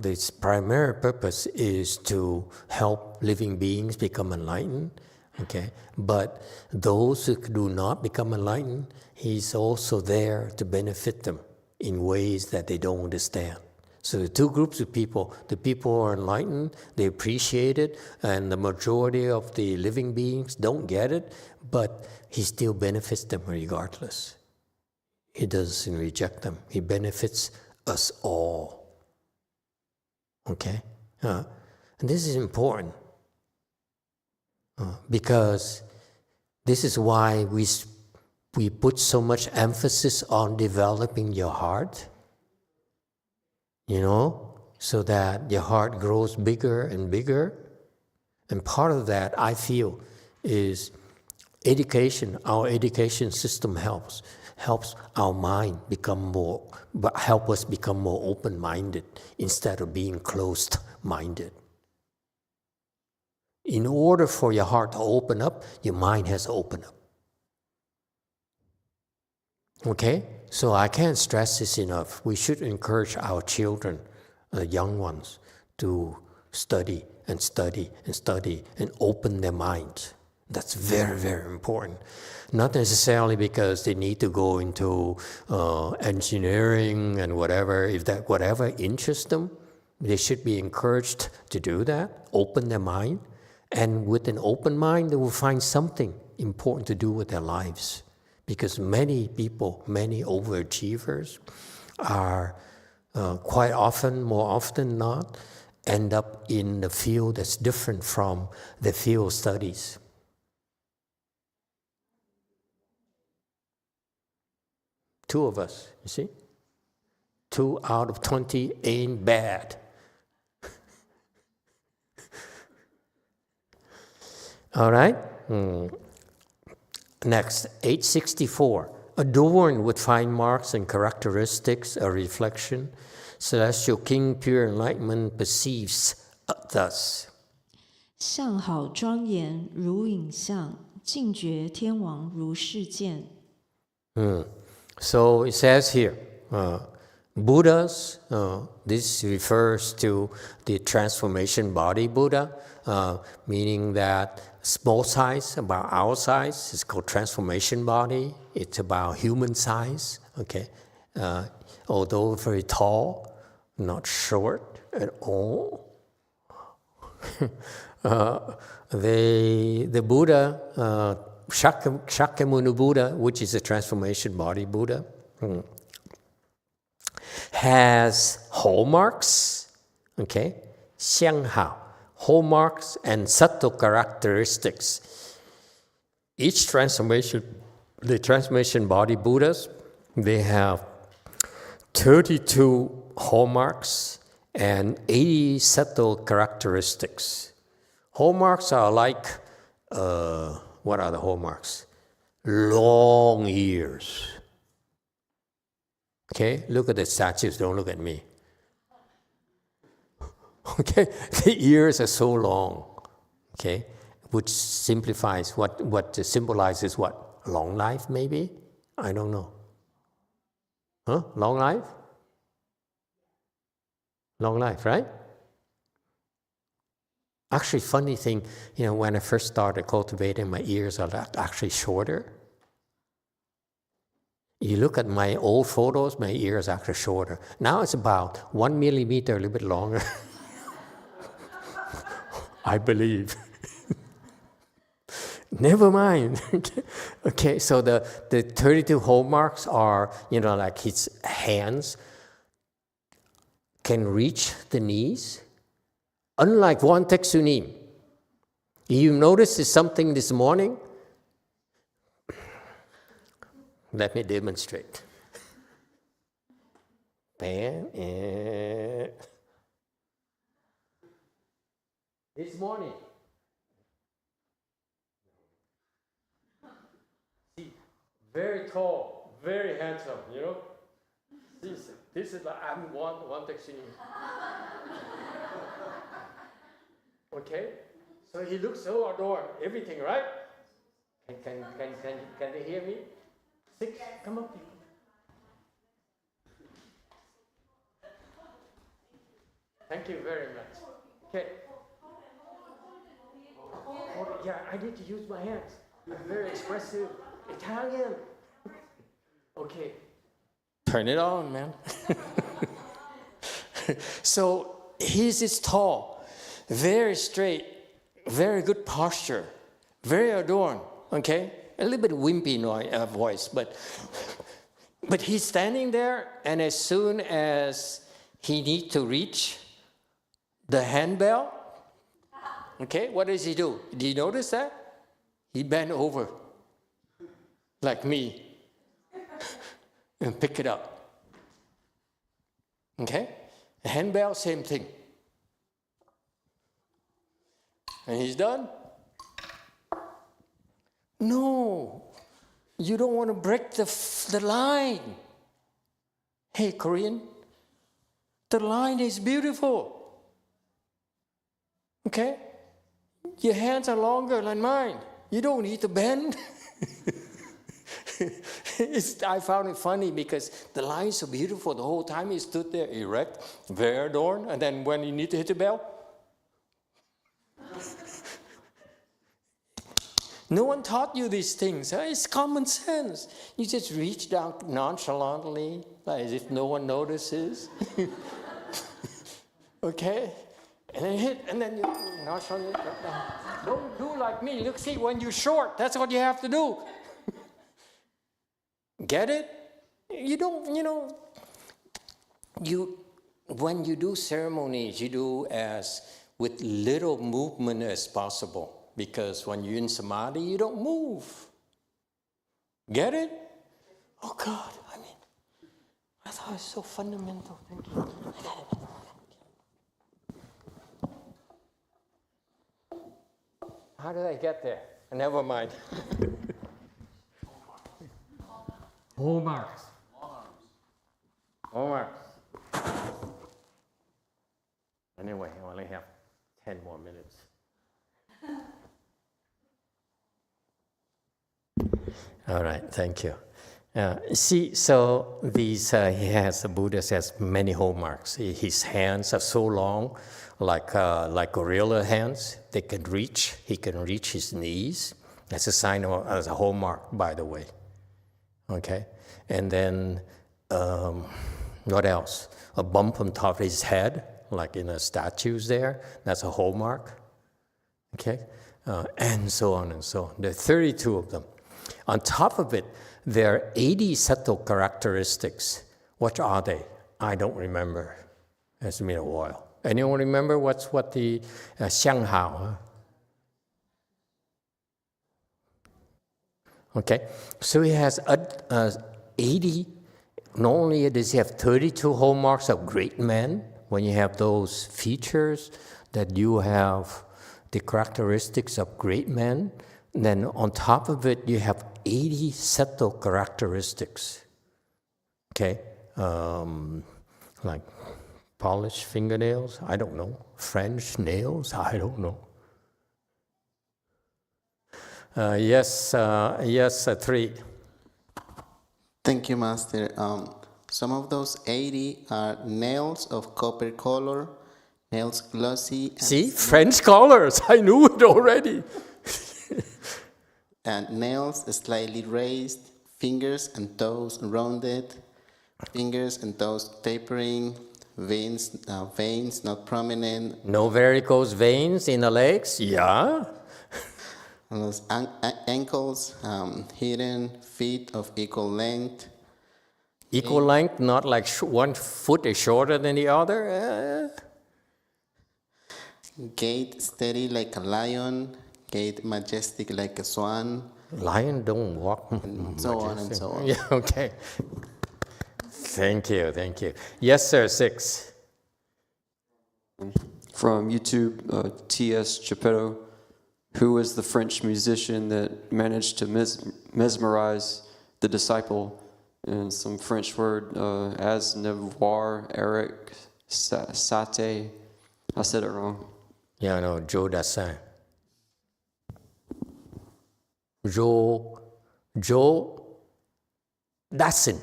His primary purpose is to help living beings become enlightened. Okay? But those who do not become enlightened, he's also there to benefit them in ways that they don't understand. So the two groups of people, the people who are enlightened, they appreciate it, and the majority of the living beings don't get it, but he still benefits them regardless. He doesn't reject them. He benefits us all. Okay? And this is important because this is why we put so much emphasis on developing your heart. You know, so that your heart grows bigger and bigger. And part of that, I feel, is Our education system helps our mind help us become more open-minded instead of being closed-minded. In order for your heart to open up, your mind has to open up. Okay? So I can't stress this enough. We should encourage our children, the young ones, to study and study and study and open their minds. That's very, very important. Not necessarily because they need to go into engineering and whatever. If that whatever interests them, they should be encouraged to do that, open their mind. And with an open mind, they will find something important to do with their lives. Because many people, many overachievers are quite often, more often not, end up in the field that's different from the field studies. Two of us, you see? 2 out of 20 ain't bad. All right? Next, 864. Adorned with fine marks and characteristics, a reflection, Celestial King, pure enlightenment, perceives thus. 相好庄严如影像，净觉天王如是见。So it says here, Buddhas, this refers to the transformation body Buddha, meaning that small size, about our size, is called transformation body. It's about human size, okay? Although very tall, not short at all. The Buddha, Shakyamuni Buddha, which is a transformation body Buddha, has hallmarks, okay? 相好, hallmarks and subtle characteristics. Each the transformation body Buddhas, they have 32 hallmarks and 80 subtle characteristics. Hallmarks are like, what are the hallmarks? Long ears. Okay, look at the statues, don't look at me. Okay, the ears are so long, okay, which simplifies what symbolizes what? Long life, maybe? I don't know. Huh? Long life? Long life, right? Actually, funny thing, when I first started cultivating, my ears are actually shorter. You look at my old photos, my ears are actually shorter. Now it's about 1 millimeter, a little bit longer. I believe. Never mind. Okay, so the 32 hallmarks are, like his hands can reach the knees. Unlike Wontek Sunim. You noticed something this morning? Let me demonstrate. Bam. This morning. See, very tall, very handsome, This is like I'm one texting. Okay? So he looks so adored, everything, right? Can they hear me? 6, come up. Thank you very much. Okay. Yeah, I need to use my hands. I'm very expressive. Italian. Okay. Turn it on, man. So he's this tall, very straight, very good posture, very adorned, okay? A little bit wimpy voice, but he's standing there, and as soon as he needs to reach the handbell, okay, what does he do? Do you notice that? He bent over, like me, and pick it up. Okay? The handbell, same thing. And he's done. No, you don't want to break the line. Hey, Korean, the line is beautiful. Okay? Your hands are longer than mine. You don't need to bend. I found it funny because the line is so beautiful. The whole time he stood there erect, very adorned, and then when you need to hit the bell, no one taught you these things. It's common sense. You just reach down nonchalantly, like as if no one notices. Okay? And then hit, and then you nonchalantly drop down. Don't do like me. Look, see, when you're short, that's what you have to do. Get it? You don't, when you do ceremonies, you do as with little movement as possible. Because when you're in samadhi, you don't move. Get it? Oh God, I thought it was so fundamental. Thank you. How did I get there? Never mind. Hallmarks. Anyway, I only have 10 more minutes. All right, thank you. See, so these the Buddha has many hallmarks. His hands are so long, like gorilla hands. He can reach his knees. That's a sign of as a hallmark, by the way. Okay, and then what else? A bump on top of his head, like in the statues there. That's a hallmark. Okay, and so on and so on. There are 32 of them. On top of it, there are 80 subtle characteristics. What are they? I don't remember. It's been a while. Anyone remember what the Xianghao? Huh? Okay, so he has 80. Not only does he have 32 hallmarks of great men, when you have those features that you have the characteristics of great men, then on top of it, you have 80 subtle characteristics. Okay, like polished fingernails, I don't know. French nails, I don't know. Yes, 3. Thank you, Master. Some of those 80 are nails of copper color, nails glossy. See, French colors, I knew it already. And nails slightly raised, fingers and toes rounded, fingers and toes tapering, veins not prominent. No varicose veins in the legs? Yeah. And those ankles hidden, feet of equal length. Equal length, not like 1 foot is shorter than the other? Gait steady like a lion, gait majestic like a swan. Lion don't walk. And so on and so on. Yeah, okay. Thank you. Yes, sir, 6. From YouTube, T.S. Geppetto, who was the French musician that managed to mesmerize the disciple, and some French word, Aznavour, Eric, Sate. I said it wrong. Yeah, no, Joe Dassin. Joe Dassin.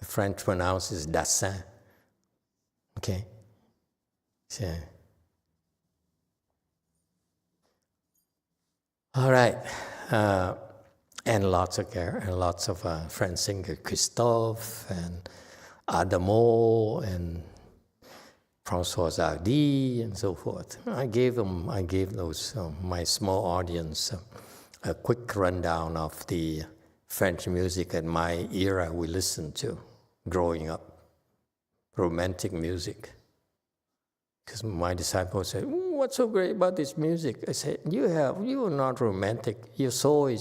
French pronounces Dassin. Okay. So. All right. And lots of French singer Christophe and Adamo and François Hardy and so forth. I gave those my small audience a quick rundown of the French music at my era we listened to growing up, romantic music. Because my disciples said, "What's so great about this music?" I said, "You are not romantic. Your soul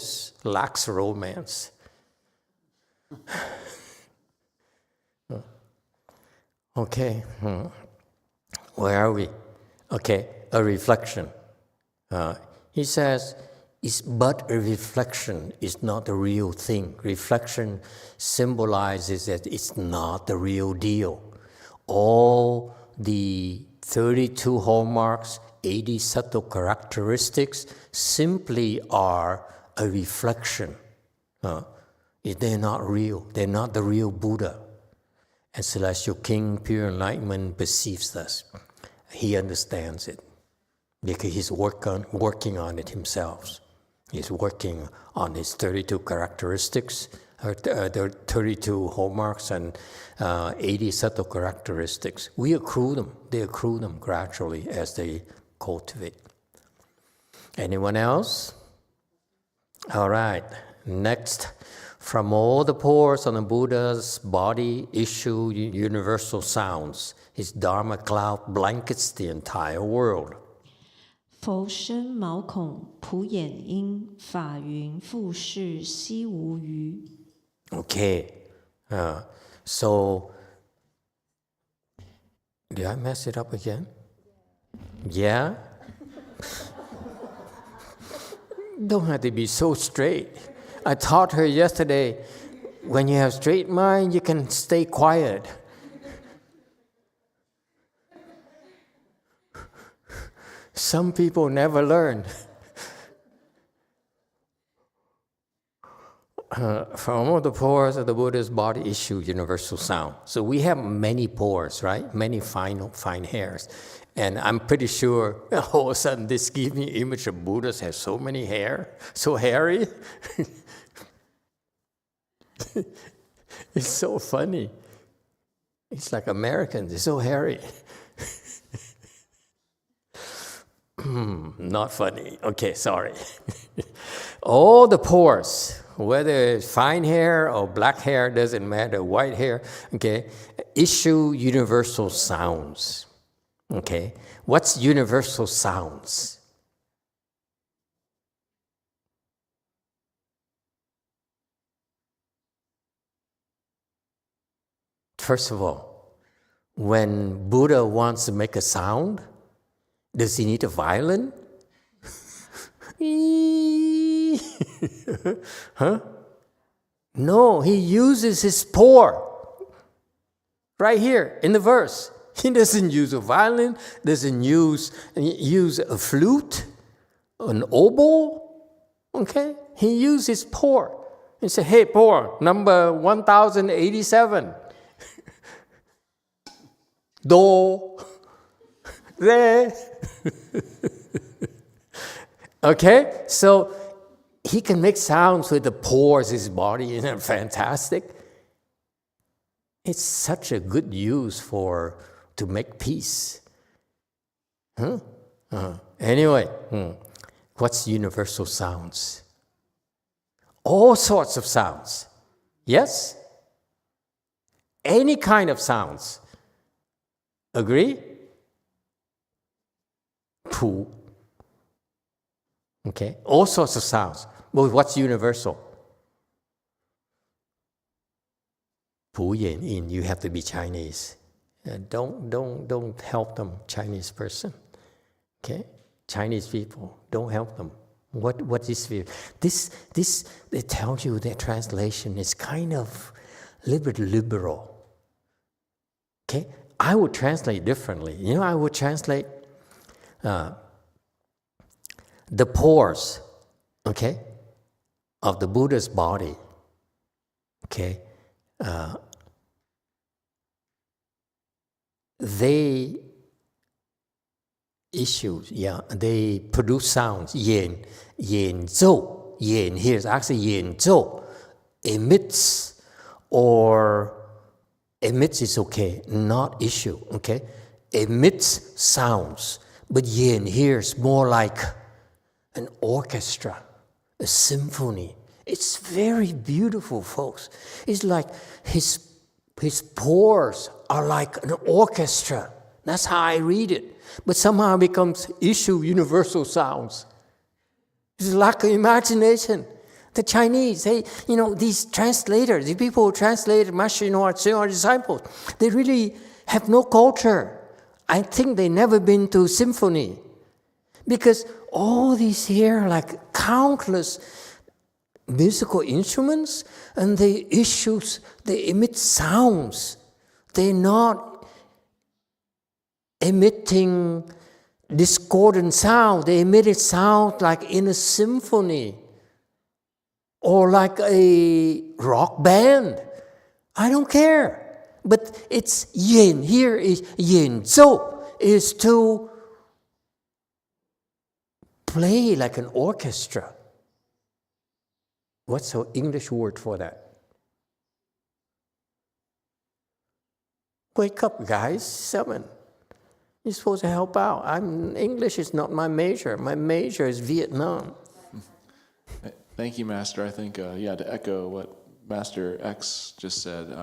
lacks romance." Okay. Where are we? Okay, a reflection. He says, is but a reflection. It's not the real thing. Reflection symbolizes that it's not the real deal. All the 32 hallmarks, 80 subtle characteristics simply are a reflection. They're not real. They're not the real Buddha. And Celestial King, pure enlightenment, perceives this. He understands it because he's working on it himself. He's working on his 32 characteristics, the 32 hallmarks and 80 subtle characteristics. We accrue them. They accrue them gradually as they cultivate. Anyone else? All right. Next, from all the pores on the Buddha's body issue universal sounds. His Dharma cloud blankets the entire world. 佛身毛孔普眼音，法云复世悉无余。 Okay, so did I mess it up again? Yeah? Don't have to be so straight. I taught her yesterday, when you have straight mind, you can stay quiet. Some people never learn. From all the pores of the Buddha's body issue universal sound. So we have many pores, right? Many fine hairs. And I'm pretty sure all of a sudden this gives me image of Buddhas have so many hair, so hairy. It's so funny. It's like Americans, they're so hairy. Not funny. Okay, sorry. All the pores, whether it's fine hair or black hair, doesn't matter, white hair, okay, issue universal sounds. Okay, what's universal sounds? First of all, when Buddha wants to make a sound, does he need a violin? Huh? No, he uses his pore. Right here in the verse. He doesn't use a violin, doesn't use a flute, an oboe. Okay? He uses his pore. He said, hey, pore, number 1087. Do. There. Okay? So he can make sounds with the pores of his body. Isn't that fantastic? It's such a good use to make peace. Huh? Anyway, what's universal sounds? All sorts of sounds. Yes? Any kind of sounds. Agree? Pu. Okay? All sorts of sounds. But what's universal? Pu Yan Yin. You have to be Chinese. Don't help them, Chinese person. Okay? Chinese people, don't help them. What is this? They tell you their translation is kind of a little bit liberal. Okay? I would translate differently. You know, I would translate the pores, okay, of the Buddha's body. Okay? They produce sounds. Yan zhou. Yan here is actually yan zhou. Emits is okay, not issue, okay? Emits sounds. But yin here is more like an orchestra, a symphony. It's very beautiful, folks. It's like his pores are like an orchestra. That's how I read it. But somehow it becomes issue universal sounds. It's lack of imagination. The Chinese, these translators, the people who translated Master YongHua, our disciples, they really have no culture. I think they never been to symphony. Because all these here, like countless musical instruments, and they emit sounds. They're not emitting discordant sound. They emit sound like in a symphony or like a rock band. I don't care. But it's yin. Here is yin. So is to play like an orchestra. What's the English word for that? Wake up, guys. 7. You're supposed to help out. English is not my major. My major is Vietnam. Thank you, Master. I think, to echo what Master X just said,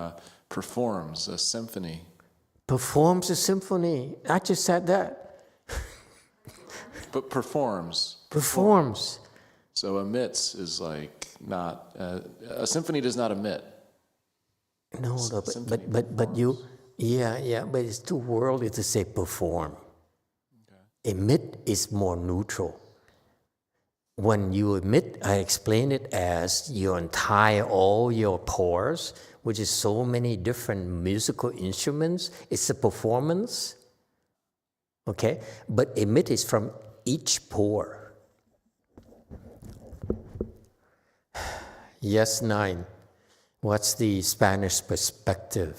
performs a symphony. Performs a symphony. I just said that. But performs. Performs. So emits is like not, a symphony does not emit. No, but you, but it's too worldly to say perform. Okay. Emit is more neutral. When you emit, I explain it as you untie all your pores, which is so many different musical instruments. It's a performance, okay? But emit is from each pore. Yes, 9. What's the Spanish perspective?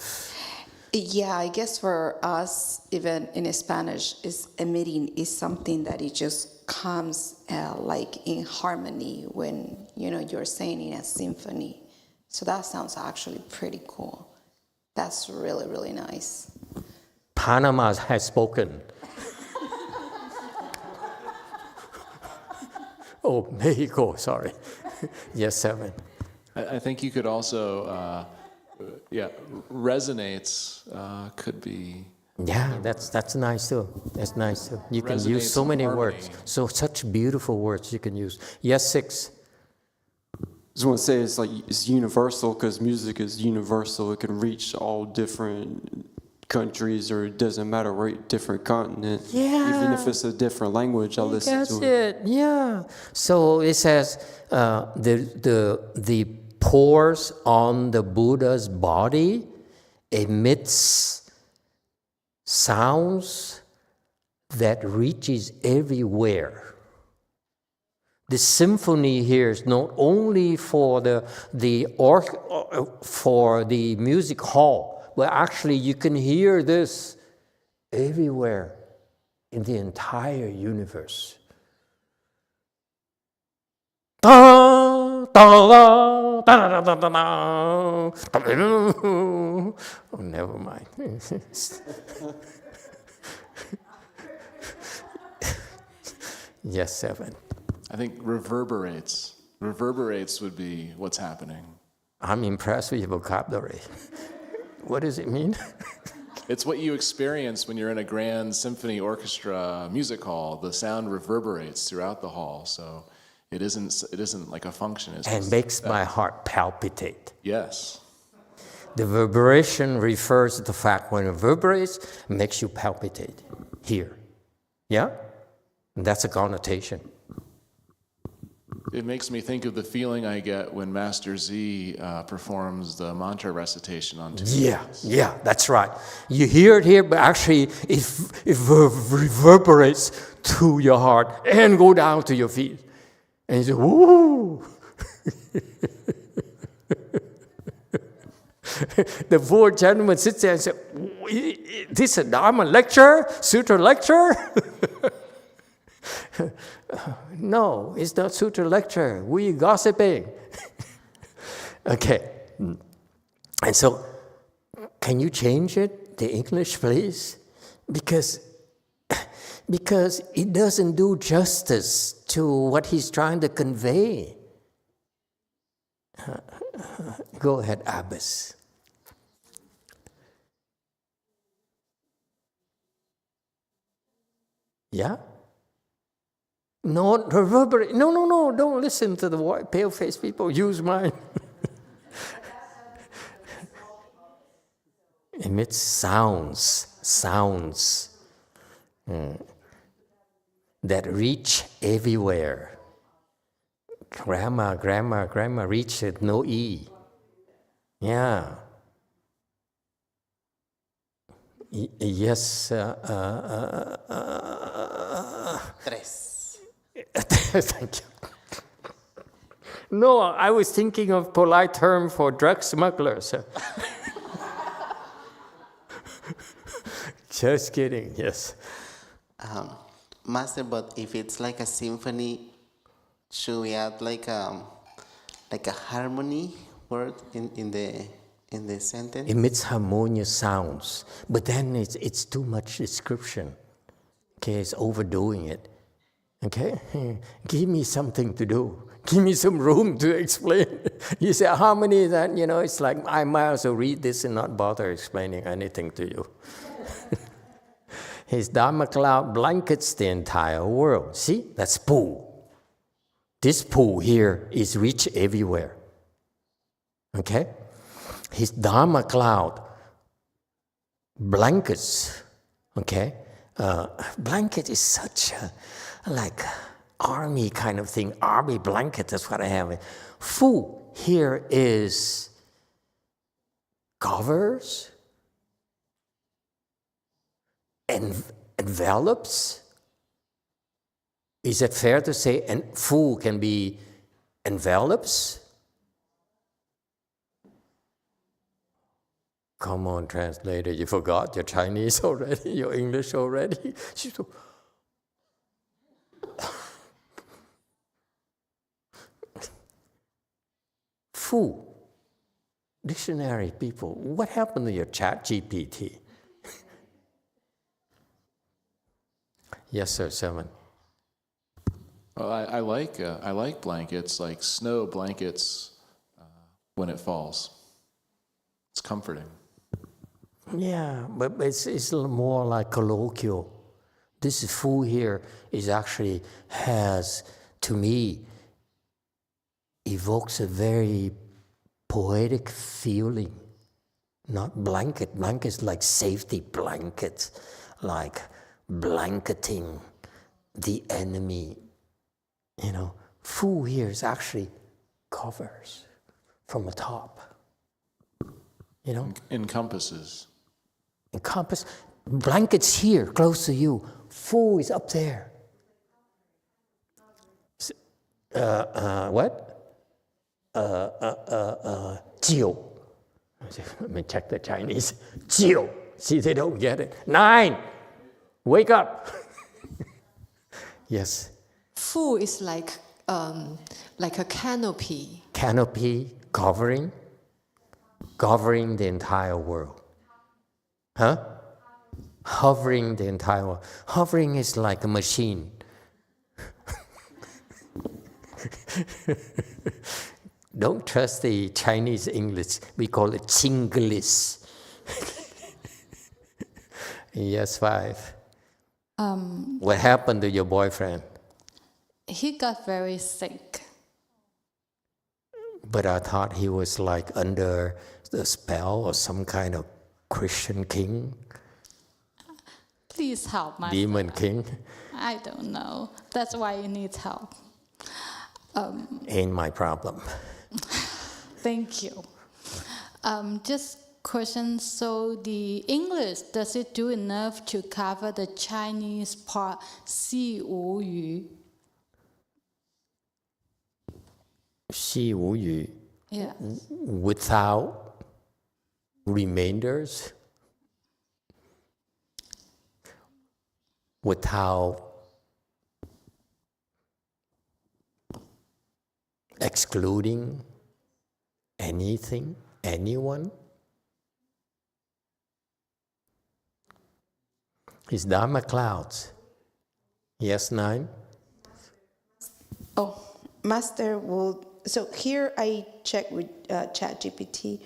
Yeah, I guess for us, even in Spanish, is emitting is something that it just comes like in harmony when you're singing a symphony. So that sounds actually pretty cool. That's really, really nice. Panama has spoken. Oh, Mexico, sorry. Yes, 7. I think you could also, resonates could be. Yeah, that's nice too. That's nice too. You can use so many words, such beautiful words you can use. Yes, 6. I just want to say it's universal because music is universal. It can reach all different countries, or it doesn't matter, right? Different continent. Yeah. Even if it's a different language, I'll listen to it. That's it. Yeah. So it says the pores on the Buddha's body emits sounds that reaches everywhere. The symphony here is not only for the music hall, but actually you can hear this everywhere in the entire universe. Da, da, da, da, da, da, da. Oh, never mind. Yes, 7. I think reverberates. Reverberates would be what's happening. I'm impressed with your vocabulary. What does it mean? It's what you experience when you're in a grand symphony orchestra music hall. The sound reverberates throughout the hall, so it isn't like a function. And makes my heart palpitate. Yes. The reverberation refers to the fact when it reverberates, it makes you palpitate here. Yeah? And that's a connotation. It makes me think of the feeling I get when Master Z performs the mantra recitation on Tuesdays. Yeah, that's right. You hear it here, but actually it reverberates to your heart and go down to your feet. And you say, woo! The 4 gentlemen sit there and say, this is a Dharma lecture? Sutra lecture? No, it's not Sutra lecture. We gossiping. Okay. And so, can you change it, the English, please? Because it doesn't do justice to what he's trying to convey. Go ahead, Abbas. Yeah? No, reverberate. No, don't listen to the white, pale-faced people. Use mine. Emits sounds. that reach everywhere. Grammar, reach with no E. Yeah. Yes. Tres. Thank you. No, I was thinking of polite term for drug smugglers. Just kidding, yes. Master, but if it's like a symphony, should we add like a harmony word in the sentence? Emits harmonious sounds, but then it's too much description. Okay, it's overdoing it. Okay, give me something to do. Give me some room to explain. You say harmony, then it's like I might as well read this and not bother explaining anything to you. His Dharma cloud blankets the entire world. See, that's Pu. This Pu here is reach everywhere. Okay? His Dharma cloud blankets. Okay? Blanket is such a like army kind of thing. Army blanket, that's what I have. Fu here is covers, and envelops. Is it fair to say Fu can be envelops? Come on, translator, you forgot your Chinese already, your English already. Fu, dictionary people, what happened to your chat GPT? Yes, sir, 7. Well, I like blankets, like snow blankets when it falls. It's comforting. Yeah, but it's more like colloquial. This Fu here is actually has, to me, evokes a very poetic feeling. Not blanket. Blankets like safety blankets, like blanketing the enemy. Fu here is actually covers from the top. Encompasses. Encompass. Blankets here, close to you. Fu is up there. What? 9. Let me check the Chinese. 9. See, they don't get it. 9. Wake up. Yes. Fu is like a canopy. Canopy, covering the entire world. Huh? Hovering the entire world. Hovering is like a machine. Don't trust the Chinese English. We call it Chinglish. Yes, 5. What happened to your boyfriend? He got very sick. But I thought he was like under the spell of some kind of Christian king. Please help my Demon king. I don't know. That's why he needs help. Ain't my problem. Thank you. Just question, so the English, does it do enough to cover the Chinese part, 细无语? 细无语 Yeah. without remainders, without excluding anything, anyone. His Dharma clouds. Yes, 9? Oh, Master will. So here I checked with ChatGPT,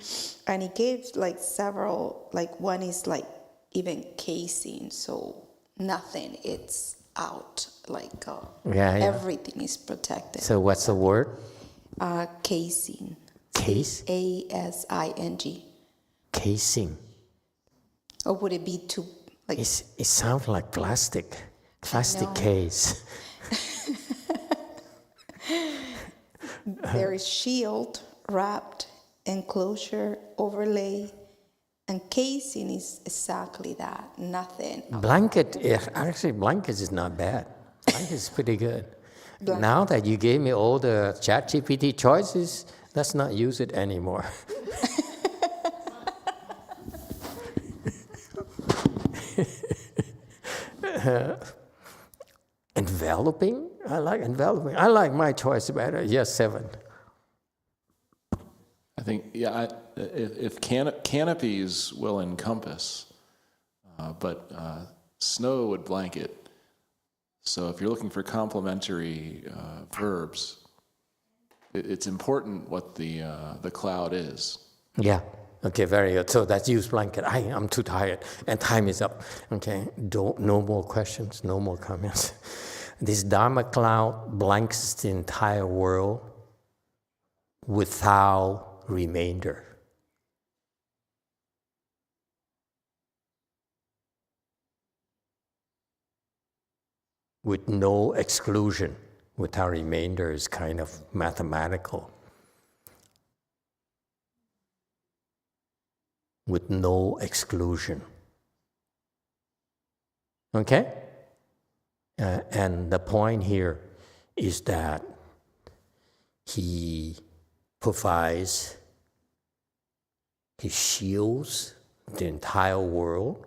and it gave like several. Like one is like even casing, so nothing. It's out. Like everything is protected. So what's the word? Casing. Case? ASING. Casing. Or would it be too like? It sounds like plastic. Plastic case. There is shield, wrapped, enclosure, overlay, and casing is exactly that, nothing. Blanket, actually blanket is not bad. Blanket is pretty good. Now that you gave me all the ChatGPT choices, let's not use it anymore. Enveloping? I like enveloping. I like my choice better. Yes, 7. I think, if canopies will encompass, but snow would blanket. So if you're looking for complementary verbs, it's important what the cloud is. Yeah. Okay, very good. So that's use blanket. I'm too tired, and time is up. Okay, no more questions, no more comments. This Dharma cloud blanks the entire world without remainder. With no exclusion, without remainder is kind of mathematical. With no exclusion. Okay? And the point here is that he provides, he shields the entire world,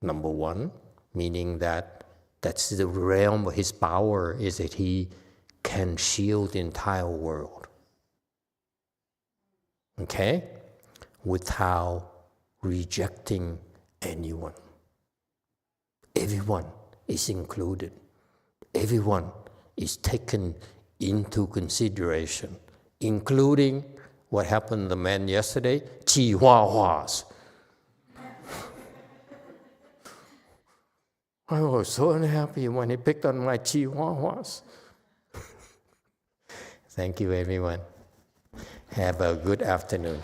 number one, meaning that that's the realm of his power, is that he can shield the entire world. Okay? Without rejecting anyone. Everyone is included. Everyone is taken into consideration, including what happened to the man yesterday, Chihuahuas. I was so unhappy when he picked on my Chihuahuas. Thank you, everyone. Have a good afternoon.